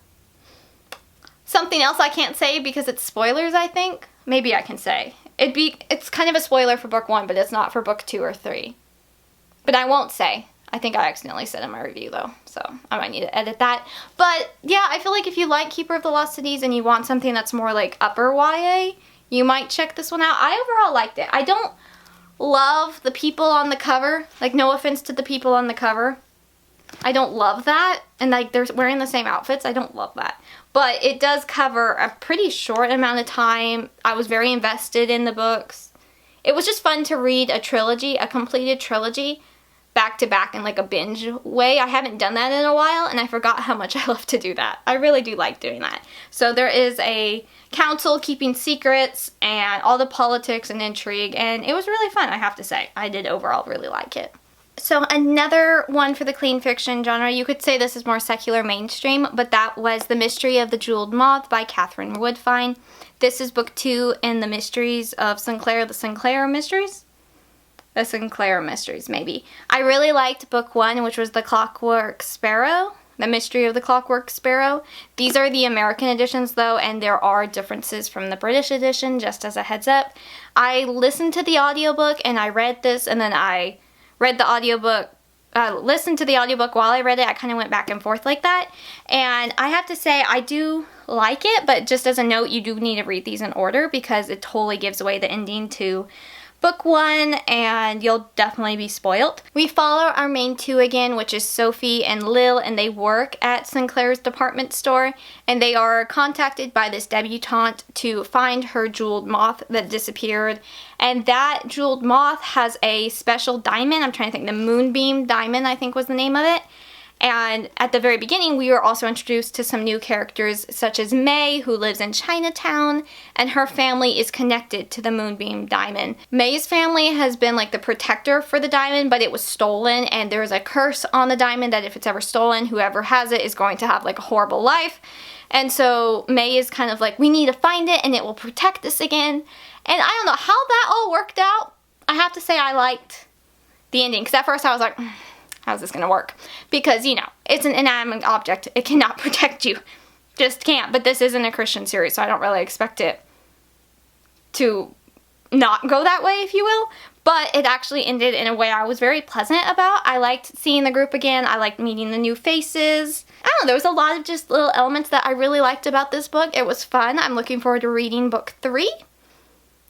something else I can't say because it's spoilers, I think. Maybe I can say. It's kind of a spoiler for book 1, but it's not for book 2 or 3. But I won't say. I think I accidentally said in my review though, so I might need to edit that. But yeah, I feel like if you like Keeper of the Lost Cities and you want something that's more like upper YA, you might check this one out. I overall liked it. I don't love the people on the cover. Like, no offense to the people on the cover. I don't love that. And like they're wearing the same outfits. I don't love that. But it does cover a pretty short amount of time. I was very invested in the books. It was just fun to read a trilogy, a completed trilogy, back to back in like a binge way. I haven't done that in a while, and I forgot how much I love to do that. I really do like doing that. So there is a council keeping secrets and all the politics and intrigue, and it was really fun, I have to say. I did overall really like it. So another one for the clean fiction genre, you could say this is more secular mainstream, but that was The Mystery of the Jeweled Moth by Katherine Woodfine. This is book 2 in the Mysteries of Sinclair, the Sinclair Mysteries? The Sinclair Mysteries, maybe. I really liked book 1, which was The Clockwork Sparrow, The Mystery of the Clockwork Sparrow. These are the American editions though, and there are differences from the British edition, just as a heads up. I listened to the audiobook and I read this, and then I read the audiobook, listened to the audiobook while I read it. I kind of went back and forth like that. And I have to say, I do like it, but just as a note, you do need to read these in order because it totally gives away the ending to book 1, and you'll definitely be spoiled. We follow our main 2 again, which is Sophie and Lil, and they work at Sinclair's department store, and they are contacted by this debutante to find her jeweled moth that disappeared. And that jeweled moth has a special diamond. I'm trying to think, the Moonbeam Diamond, I think was the name of it. And at the very beginning, we were also introduced to some new characters, such as May, who lives in Chinatown, and her family is connected to the Moonbeam Diamond. May's family has been like the protector for the diamond, but it was stolen, and there's a curse on the diamond that if it's ever stolen, whoever has it is going to have like a horrible life. And so May is kind of like, we need to find it, and it will protect us again. And I don't know how that all worked out. I have to say I liked the ending, because at first I was like, how's this gonna work? Because, you know, it's an inanimate object. It cannot protect you. Just can't. But this isn't a Christian series, so I don't really expect it to not go that way, if you will. But it actually ended in a way I was very pleasant about. I liked seeing the group again. I liked meeting the new faces. I don't know, there was a lot of just little elements that I really liked about this book. It was fun. I'm looking forward to reading book 3.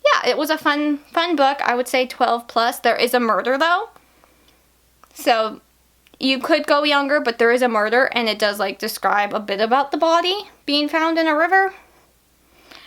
Yeah, it was a fun book. I would say 12 plus. There is a murder, though. So you could go younger, but there is a murder, and it does like describe a bit about the body being found in a river.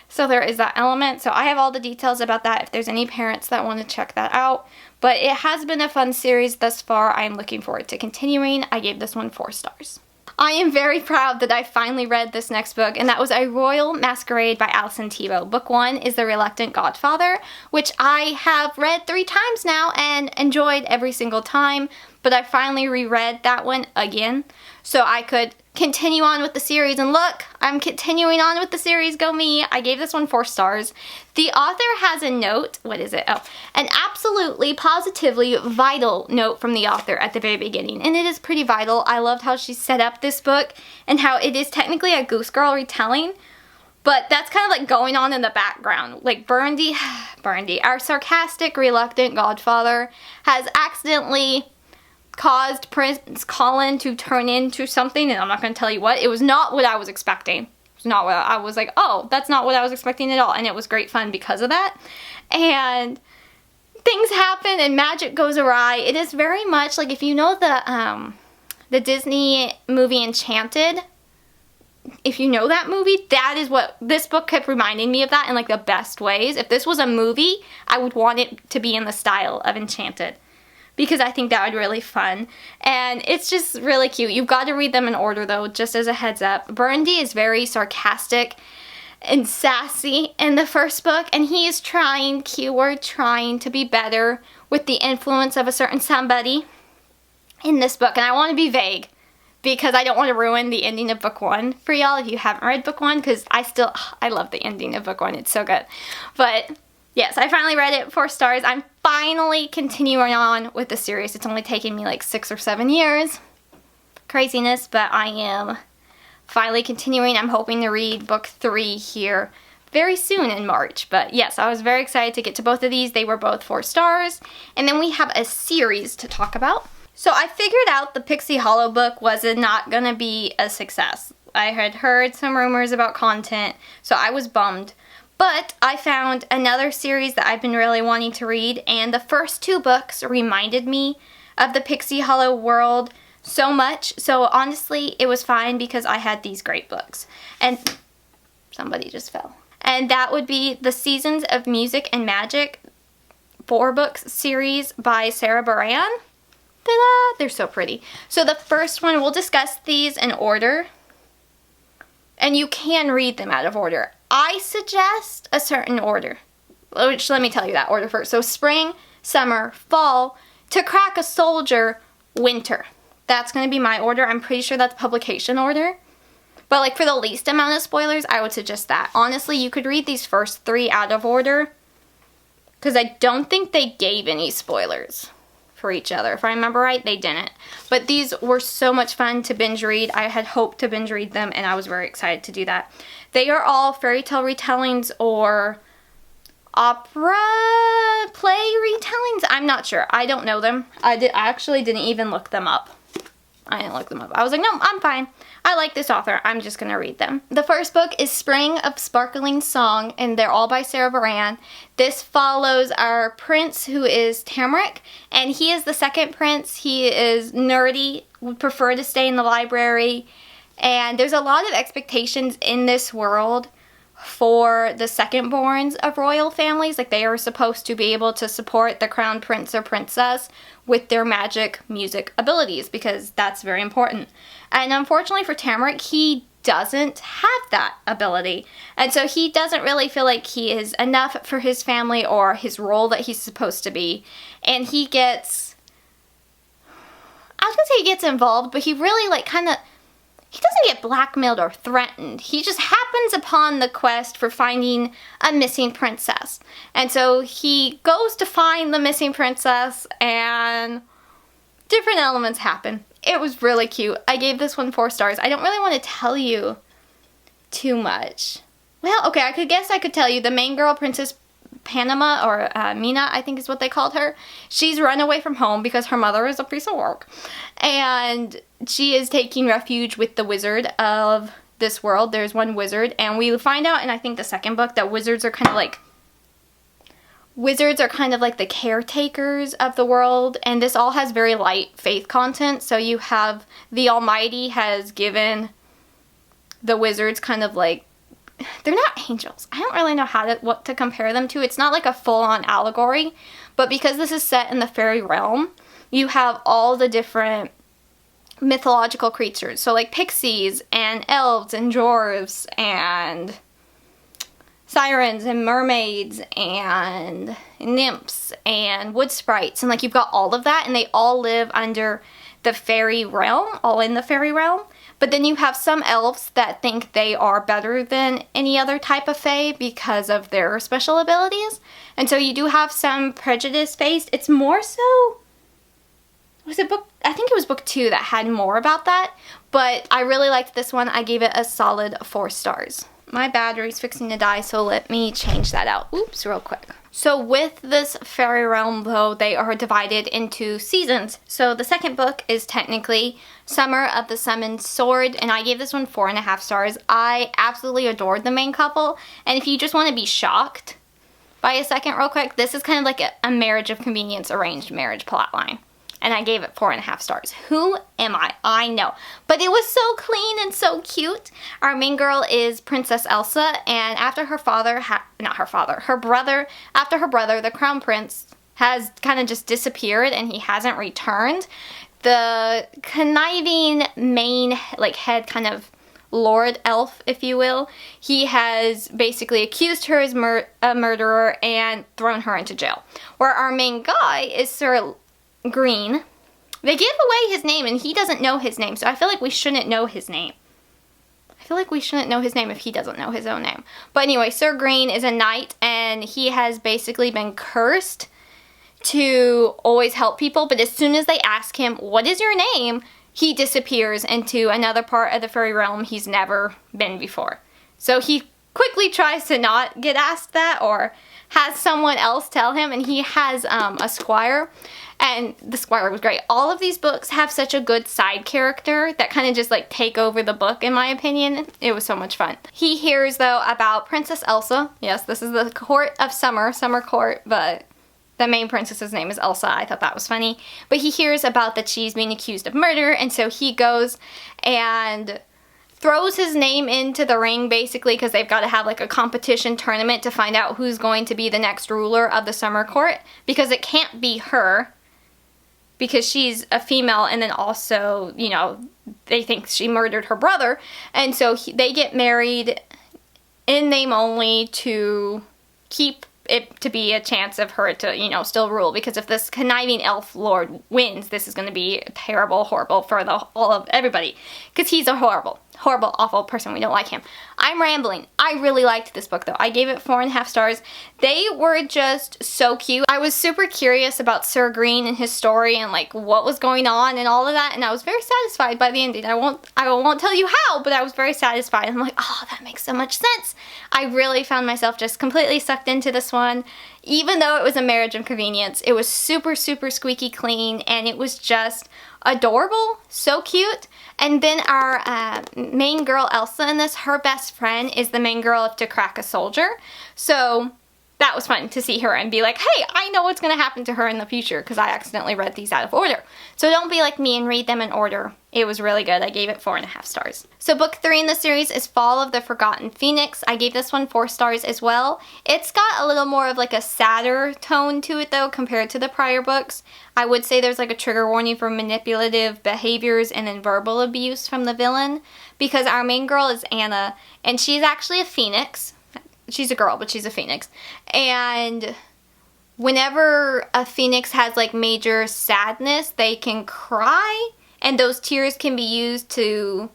So there is that element. So I have all the details about that if there's any parents that want to check that out. But it has been a fun series thus far. I am looking forward to continuing. I gave this one 4 stars. I am very proud that I finally read this next book, and that was A Royal Masquerade by Allison Tebow. Book 1 is The Reluctant Godfather, which I have read 3 times now and enjoyed every single time, but I finally reread that one again so I could continue on with the series. And look, I'm continuing on with the series. Go me. I gave this one 4 stars. The author has a note. What is it? Oh, an absolutely, positively vital note from the author at the very beginning. And it is pretty vital. I loved how she set up this book and how it is technically a Goose Girl retelling. But that's kind of like going on in the background. Like Burndy, our sarcastic, reluctant godfather, has accidentally caused Prince Colin to turn into something, and I'm not going to tell you what. It was not what I was expecting. It was not what I was like, oh, that's not what I was expecting at all. And it was great fun because of that. And things happen and magic goes awry. It is very much like, if you know the Disney movie Enchanted, if you know that movie, that is what this book kept reminding me of, that in like the best ways. If this was a movie, I would want it to be in the style of Enchanted, because I think that would be really fun. And it's just really cute. You've got to read them in order though, just as a heads up. Burndy is very sarcastic and sassy in the first book, and he is trying, keyword trying, to be better with the influence of a certain somebody in this book. And I want to be vague because I don't want to ruin the ending of book 1 for y'all if you haven't read book 1, because I love the ending of book 1. It's so good. But yes, I finally read it, 4 stars. I'm finally continuing on with the series. It's only taken me like 6 or 7 years. Craziness, but I am finally continuing. I'm hoping to read book 3 here very soon in March. But yes, I was very excited to get to both of these. They were both 4 stars. And then we have a series to talk about. So I figured out the Pixie Hollow book was not going to be a success. I had heard some rumors about content, so I was bummed. But I found another series that I've been really wanting to read, and the first 2 books reminded me of the Pixie Hollow world so much. So honestly, it was fine because I had these great books. And somebody just fell. And that would be the Seasons of Music and Magic 4-book series by Sarah Baran. Ta-da! They're so pretty. So the first one, we'll discuss these in order. And you can read them out of order. I suggest a certain order, which let me tell you that order first. So spring, summer, fall, To Crack a Soldier, winter. That's going to be my order. I'm pretty sure that's publication order. But like for the least amount of spoilers, I would suggest that. Honestly, you could read these first 3 out of order, because I don't think they gave any spoilers for each other. If I remember right, they didn't. But these were so much fun to binge read. I had hoped to binge read them, and I was very excited to do that. They are all fairy tale retellings or opera play retellings. I'm not sure. I don't know them. I actually didn't even look them up. I didn't look them up. I was like, no, I'm fine. I like this author. I'm just going to read them. The first book is Spring of Sparkling Song, and they're all by Sarah Baran. This follows our prince, who is Tamarick, and he is the second prince. He is nerdy, would prefer to stay in the library, and there's a lot of expectations in this world for the second-borns of royal families. Like, they are supposed to be able to support the crown prince or princess with their magic music abilities, because that's very important. And unfortunately for Tamarick, he doesn't have that ability. And so he doesn't really feel like he is enough for his family or his role that he's supposed to be. And he gets, I was going to say he gets involved, but he really like kind of, he doesn't get blackmailed or threatened. He just happens upon the quest for finding a missing princess. And so he goes to find the missing princess, and different elements happen. It was really cute. I gave this one 4 stars. I don't really want to tell you too much. Well, okay, I could tell you the main girl, Princess Panama, or Mina, I think is what they called her. She's run away from home because her mother is a piece of work. And she is taking refuge with the wizard of this world. There's one wizard, and we find out in I think the second book that wizards are kind of like the caretakers of the world, and this all has very light faith content. So you have the Almighty has given the wizards kind of like, they're not angels. I don't really know what to compare them to. It's not like a full-on allegory, but because this is set in the fairy realm, you have all the different mythological creatures. So like pixies and elves and dwarves and sirens and mermaids and nymphs and wood sprites, and like you've got all of that, and they all live under the fairy realm, all in the fairy realm. But then you have some elves that think they are better than any other type of fae because of their special abilities. And so you do have some prejudice faced. It's more so, was it book, I think it was book 2 that had more about that. But I really liked this one. I gave it a solid 4 stars. My battery's fixing to die, so let me change that out. Oops, real quick. So with this fairy realm, though, they are divided into seasons. So the second book is technically Summer of the Summoned Sword, and I gave this one 4.5 stars. I absolutely adored the main couple, and if you just want to be shocked by a second real quick, this is kind of like a marriage of convenience arranged marriage plotline. And I gave it 4.5 stars. Who am I? I know. But it was so clean and so cute. Our main girl is Princess Elsa, and after her brother, the Crown Prince, has kind of just disappeared and he hasn't returned, the conniving main, like, head kind of Lord elf, if you will, he has basically accused her as a murderer and thrown her into jail. Where our main guy is Sir Green. They give away his name and he doesn't know his name, so I feel like we shouldn't know his name. I feel like we shouldn't know his name if he doesn't know his own name. But anyway, Sir Green is a knight and he has basically been cursed to always help people, but as soon as they ask him, what is your name, he disappears into another part of the fairy realm he's never been before. So he quickly tries to not get asked that, or has someone else tell him, and he has a squire, and the squire was great. All of these books have such a good side character that kind of just like take over the book, in my opinion. It was so much fun. He hears, though, about Princess Elsa. Yes, this is the court of summer court, but the main princess's name is Elsa. I thought that was funny. But he hears about that she's being accused of murder, and so he goes and throws his name into the ring, basically, because they've got to have like a competition tournament to find out who's going to be the next ruler of the summer court, because it can't be her, because she's a female, and then also, you know, they think she murdered her brother, and so they get married in name only to keep it to be a chance of her to, you know, still rule, because if this conniving elf lord wins, this is going to be terrible, horrible for all of everybody, because he's a horrible, awful person. We don't like him. I'm rambling. I really liked this book, though. I gave it 4.5 stars. They were just so cute. I was super curious about Sir Green and his story and like what was going on and all of that, and I was very satisfied by the ending. I won't tell you how, but I was very satisfied. I'm like, oh, that makes so much sense. I really found myself just completely sucked into this one. Even though it was a marriage of convenience, it was super, super squeaky clean, and it was just adorable, so cute. And then our main girl Elsa in this, her best friend is the main girl of To Crack a Soldier. So that was fun to see her and be like, hey, I know what's going to happen to her in the future, because I accidentally read these out of order. So don't be like me and read them in order. It was really good. I gave it 4.5 stars. So book 3 in the series is Fall of the Forgotten Phoenix. I gave this one 4 stars as well. It's got a little more of like a sadder tone to it, though, compared to the prior books. I would say there's like a trigger warning for manipulative behaviors and then verbal abuse from the villain, because our main girl is Anna, and she's actually a phoenix. She's a girl, but she's a phoenix. And whenever a phoenix has like major sadness, they can cry, and those tears can be used to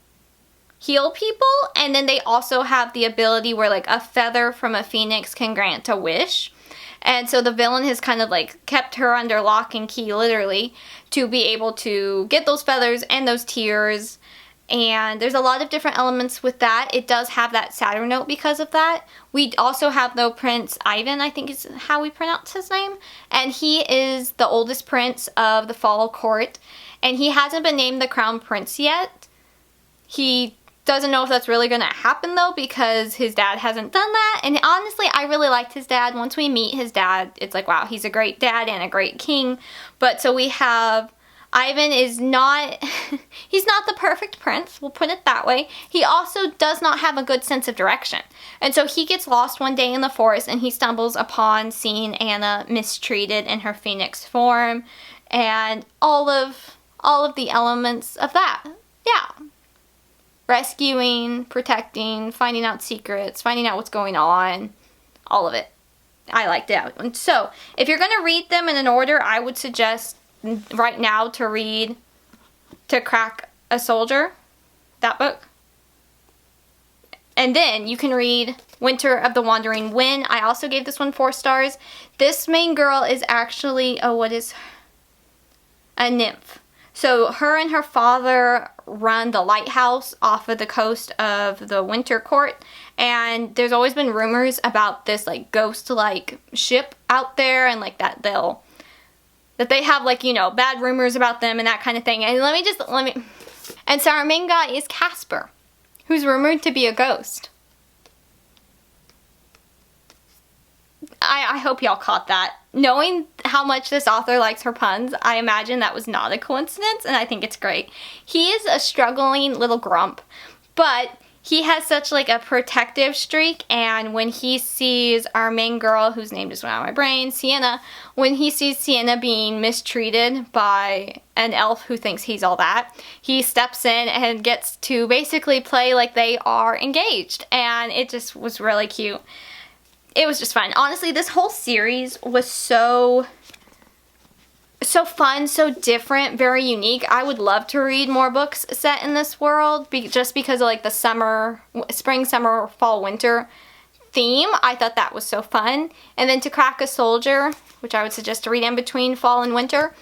heal people. And then they also have the ability where like a feather from a phoenix can grant a wish. And so the villain has kind of like kept her under lock and key, literally, to be able to get those feathers and those tears. And there's a lot of different elements with that. It does have that sadder note because of that. We also have, though, Prince Ivan, I think is how we pronounce his name. And he is the oldest prince of the Fall Court. And he hasn't been named the Crown Prince yet. He doesn't know if that's really going to happen, though, because his dad hasn't done that. And honestly, I really liked his dad. Once we meet his dad, it's like, wow, he's a great dad and a great king. But so we have Ivan is not, he's not the perfect prince, we'll put it that way. He also does not have a good sense of direction. And so he gets lost one day in the forest, and he stumbles upon seeing Anna mistreated in her phoenix form. And all of all of the elements of that. Yeah. Rescuing, protecting, finding out secrets, finding out what's going on, all of it. I liked it. So, if you're going to read them in an order, I would suggest right now to read To Crack a Soldier, that book. And then you can read Winter of the Wandering Wind. I also gave this one 4 stars. This main girl is actually a nymph. So her and her father run the lighthouse off of the coast of the Winter Court. And there's always been rumors about this like ghost-like ship out there, and like that they have like, you know, bad rumors about them and that kind of thing. And and so our main guy is Casper, who's rumored to be a ghost. I hope y'all caught that. Knowing how much this author likes her puns, I imagine that was not a coincidence, and I think it's great. He is a struggling little grump, but he has such like a protective streak, and when he sees our main girl, whose name just went out of my brain, Sienna, when he sees Sienna being mistreated by an elf who thinks he's all that, he steps in and gets to basically play like they are engaged, and it just was really cute. It was just fun. Honestly, this whole series was so fun, so different, very unique. I would love to read more books set in this world just because of like the spring, summer, fall, winter theme. I thought that was so fun. And then To Crack a Soldier, which I would suggest to read in between fall and winter.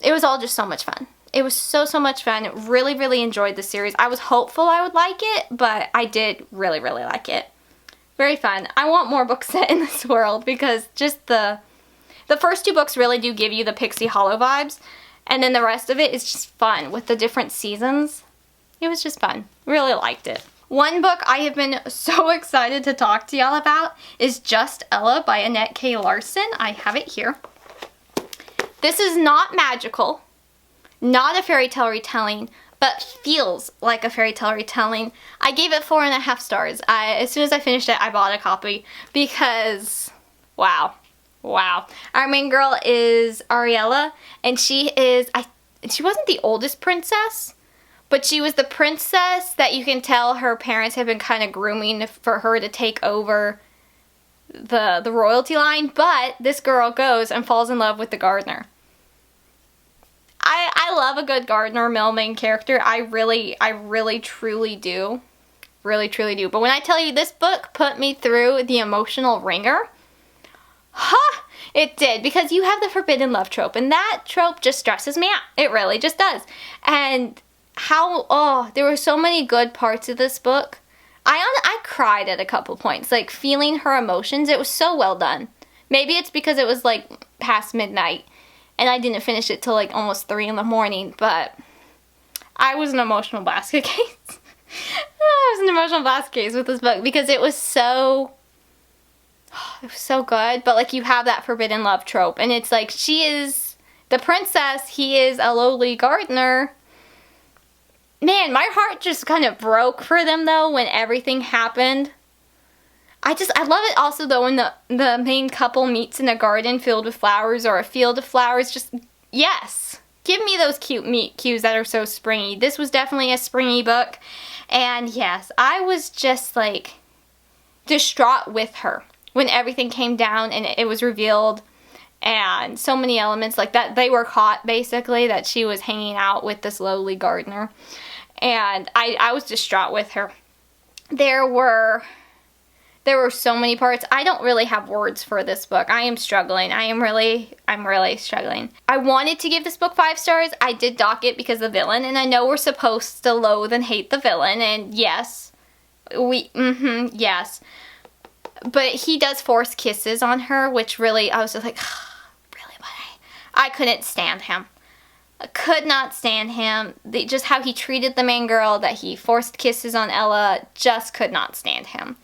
It was all just so much fun. It was so much fun. Really, really enjoyed the series. I was hopeful I would like it, but I did really, really like it. Very fun. I want more books set in this world because just the first 2 books really do give you the Pixie Hollow vibes, and then the rest of it is just fun with the different seasons. It was just fun. Really liked it. One book I have been so excited to talk to y'all about is Just Ella by Annette K. Larson. I have it here. This is not magical, not a fairy tale retelling, but feels like a fairy tale retelling. I gave it 4.5 stars. As soon as I finished it, I bought a copy because, wow. Our main girl is Ariella, and she wasn't the oldest princess, but she was the princess that you can tell her parents have been kind of grooming for her to take over the royalty line, but this girl goes and falls in love with the gardener. I love a good gardener male main character. I really truly do. Really truly do. But when I tell you this book put me through the emotional ringer, it did, because you have the forbidden love trope, and that trope just stresses me out. It really just does. And there were so many good parts of this book. I cried at a couple points, like feeling her emotions. It was so well done. Maybe it's because it was like past midnight and I didn't finish it till like almost 3 in the morning, but I was an emotional basket case. I was an emotional basket case with this book because it was so good. But like, you have that forbidden love trope, and it's like she is the princess, he is a lowly gardener. Man, my heart just kind of broke for them though when everything happened. I love it also though when the main couple meets in a garden filled with flowers or a field of flowers. Just, yes. Give me those cute meet cues that are so springy. This was definitely a springy book. And yes, I was just like distraught with her when everything came down and it was revealed. And so many elements like that, they were caught basically, that she was hanging out with this lowly gardener. And I was distraught with her. There were so many parts. I don't really have words for this book. I am struggling. I'm really struggling. I wanted to give this book 5 stars. I did dock it because of the villain, and I know we're supposed to loathe and hate the villain, and yes. Yes. But he does force kisses on her, which really, I was just like, really, buddy? I couldn't stand him. I could not stand him. Just how he treated the main girl, that he forced kisses on Ella, just could not stand him.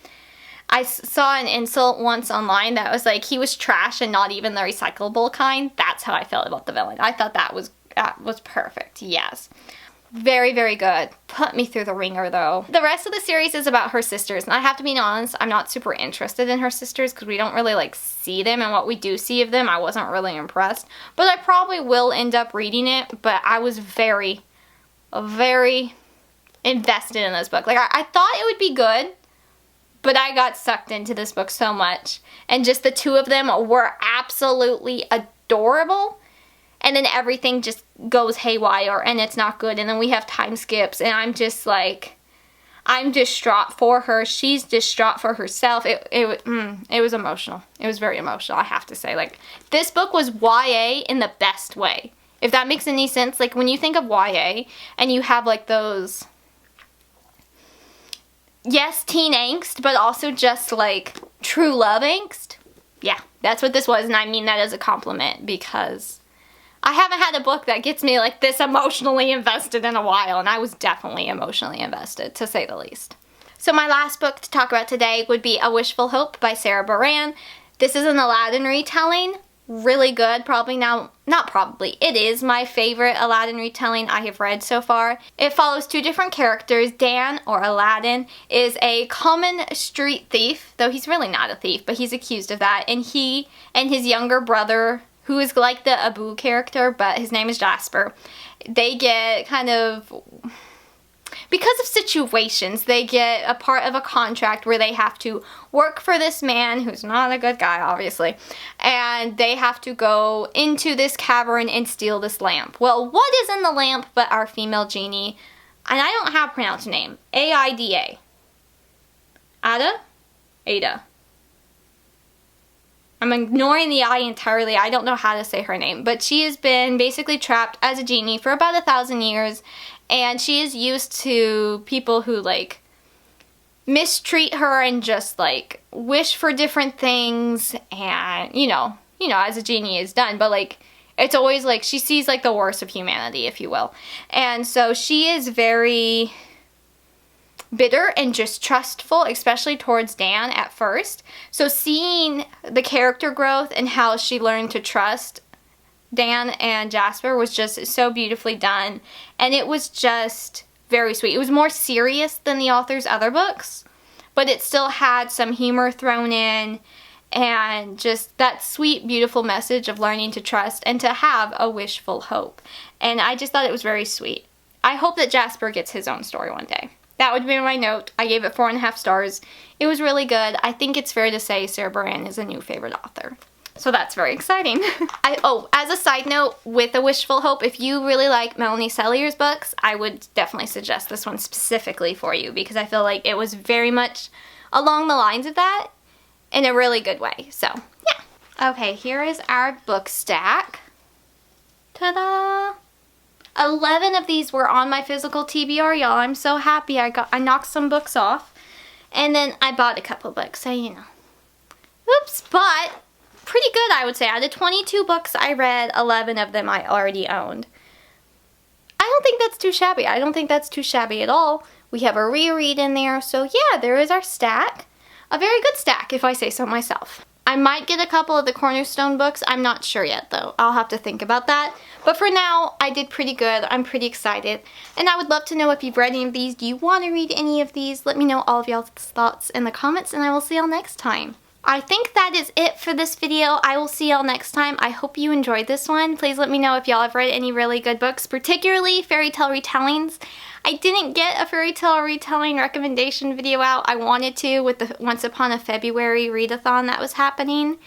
I saw an insult once online that was like, he was trash and not even the recyclable kind. That's how I felt about the villain. I thought that was perfect, yes. Very, very good. Put me through the ringer, though. The rest of the series is about her sisters, and I have to be honest, I'm not super interested in her sisters because we don't really, like, see them, and what we do see of them, I wasn't really impressed. But I probably will end up reading it, but I was very, very invested in this book. Like, I thought it would be good, but I got sucked into this book so much. And just the two of them were absolutely adorable. And then everything just goes haywire and it's not good. And then we have time skips and I'm just like, I'm distraught for her. She's distraught for herself. It was emotional. It was very emotional, I have to say. Like, this book was YA in the best way. If that makes any sense. Like, when you think of YA and you have like those, yes, teen angst, but also just like true love angst. Yeah, that's what this was. And I mean that as a compliment because I haven't had a book that gets me like this emotionally invested in a while, and I was definitely emotionally invested, to say the least. So my last book to talk about today would be A Wishful Hope by Sarah Baran. This is an Aladdin retelling. Really good. It is my favorite Aladdin retelling I have read so far. It follows two different characters. Dan, or Aladdin, is a common street thief, though he's really not a thief, but he's accused of that, and he and his younger brother, who is like the Abu character, but his name is Jasper, they get kind of, because of situations, they get a part of a contract where they have to work for this man, who's not a good guy, obviously, and they have to go into this cavern and steal this lamp. Well, what is in the lamp but our female genie, and I don't have a pronounced name, A-I-D-A. Ada? I'm ignoring the I entirely. I don't know how to say her name. But she has been basically trapped as a genie for about 1,000 years. And she is used to people who, like, mistreat her and just, like, wish for different things. And, you know, as a genie is done. But, like, it's always, like, she sees, like, the worst of humanity, if you will. And so she is very bitter and distrustful, especially towards Dan at first. So seeing the character growth and how she learned to trust Dan and Jasper was just so beautifully done, and it was just very sweet. It was more serious than the author's other books, but it still had some humor thrown in and just that sweet, beautiful message of learning to trust and to have a wishful hope. And I just thought it was very sweet. I hope that Jasper gets his own story one day. That would be my note. I gave it 4.5 stars. It was really good. I think it's fair to say Sarah Baran is a new favorite author. So that's very exciting. As a side note, with A Wishful Hope, if you really like Melanie Sellier's books, I would definitely suggest this one specifically for you because I feel like it was very much along the lines of that in a really good way. So, yeah. Okay, here is our book stack. Ta-da! 11 of these were on my physical TBR, y'all. I'm so happy. I knocked some books off. And then I bought a couple books, so you know. Oops, but pretty good, I would say. Out of 22 books I read, 11 of them I already owned. I don't think that's too shabby. I don't think that's too shabby at all. We have a reread in there, so yeah, there is our stack. A very good stack, if I say so myself. I might get a couple of the Cornerstone books. I'm not sure yet, though. I'll have to think about that. But for now, I did pretty good. I'm pretty excited. And I would love to know if you've read any of these. Do you want to read any of these? Let me know all of y'all's thoughts in the comments, and I will see y'all next time. I think that is it for this video. I will see y'all next time. I hope you enjoyed this one. Please let me know if y'all have read any really good books, particularly Fairytale retellings. I didn't get a Fairytale retelling recommendation video out. I wanted to with the Once Upon a February readathon that was happening,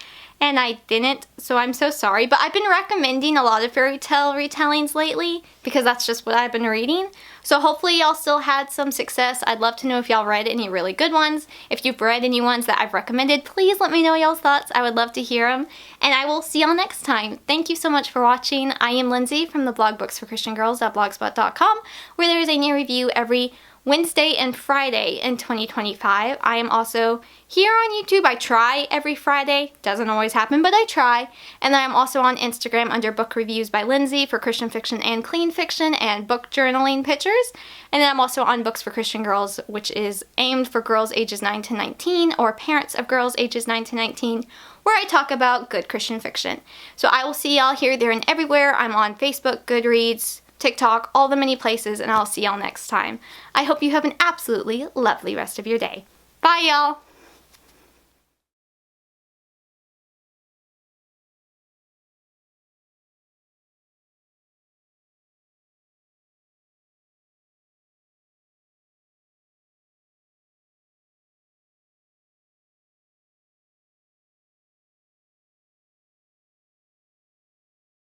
and I didn't, so I'm so sorry. But I've been recommending a lot of Fairytale retellings lately because that's just what I've been reading. So hopefully y'all still had some success. I'd love to know if y'all read any really good ones. If you've read any ones that I've recommended, please let me know y'all's thoughts. I would love to hear them. And I will see y'all next time. Thank you so much for watching. I am Lindsay from the blog booksforchristiangirls.blogspot.com, where there is a new review every Wednesday and Friday in 2025. I am also here on YouTube. I try every Friday. Doesn't always happen, but I try. And then I'm also on Instagram under Book Reviews by Lindsay for Christian fiction and clean fiction and book journaling pictures. And then I'm also on Books for Christian Girls, which is aimed for girls ages 9 to 19 or parents of girls ages 9 to 19, where I talk about good Christian fiction. So I will see y'all here, there, and everywhere. I'm on Facebook, Goodreads, TikTok, all the many places, and I'll see y'all next time. I hope you have an absolutely lovely rest of your day. Bye, y'all!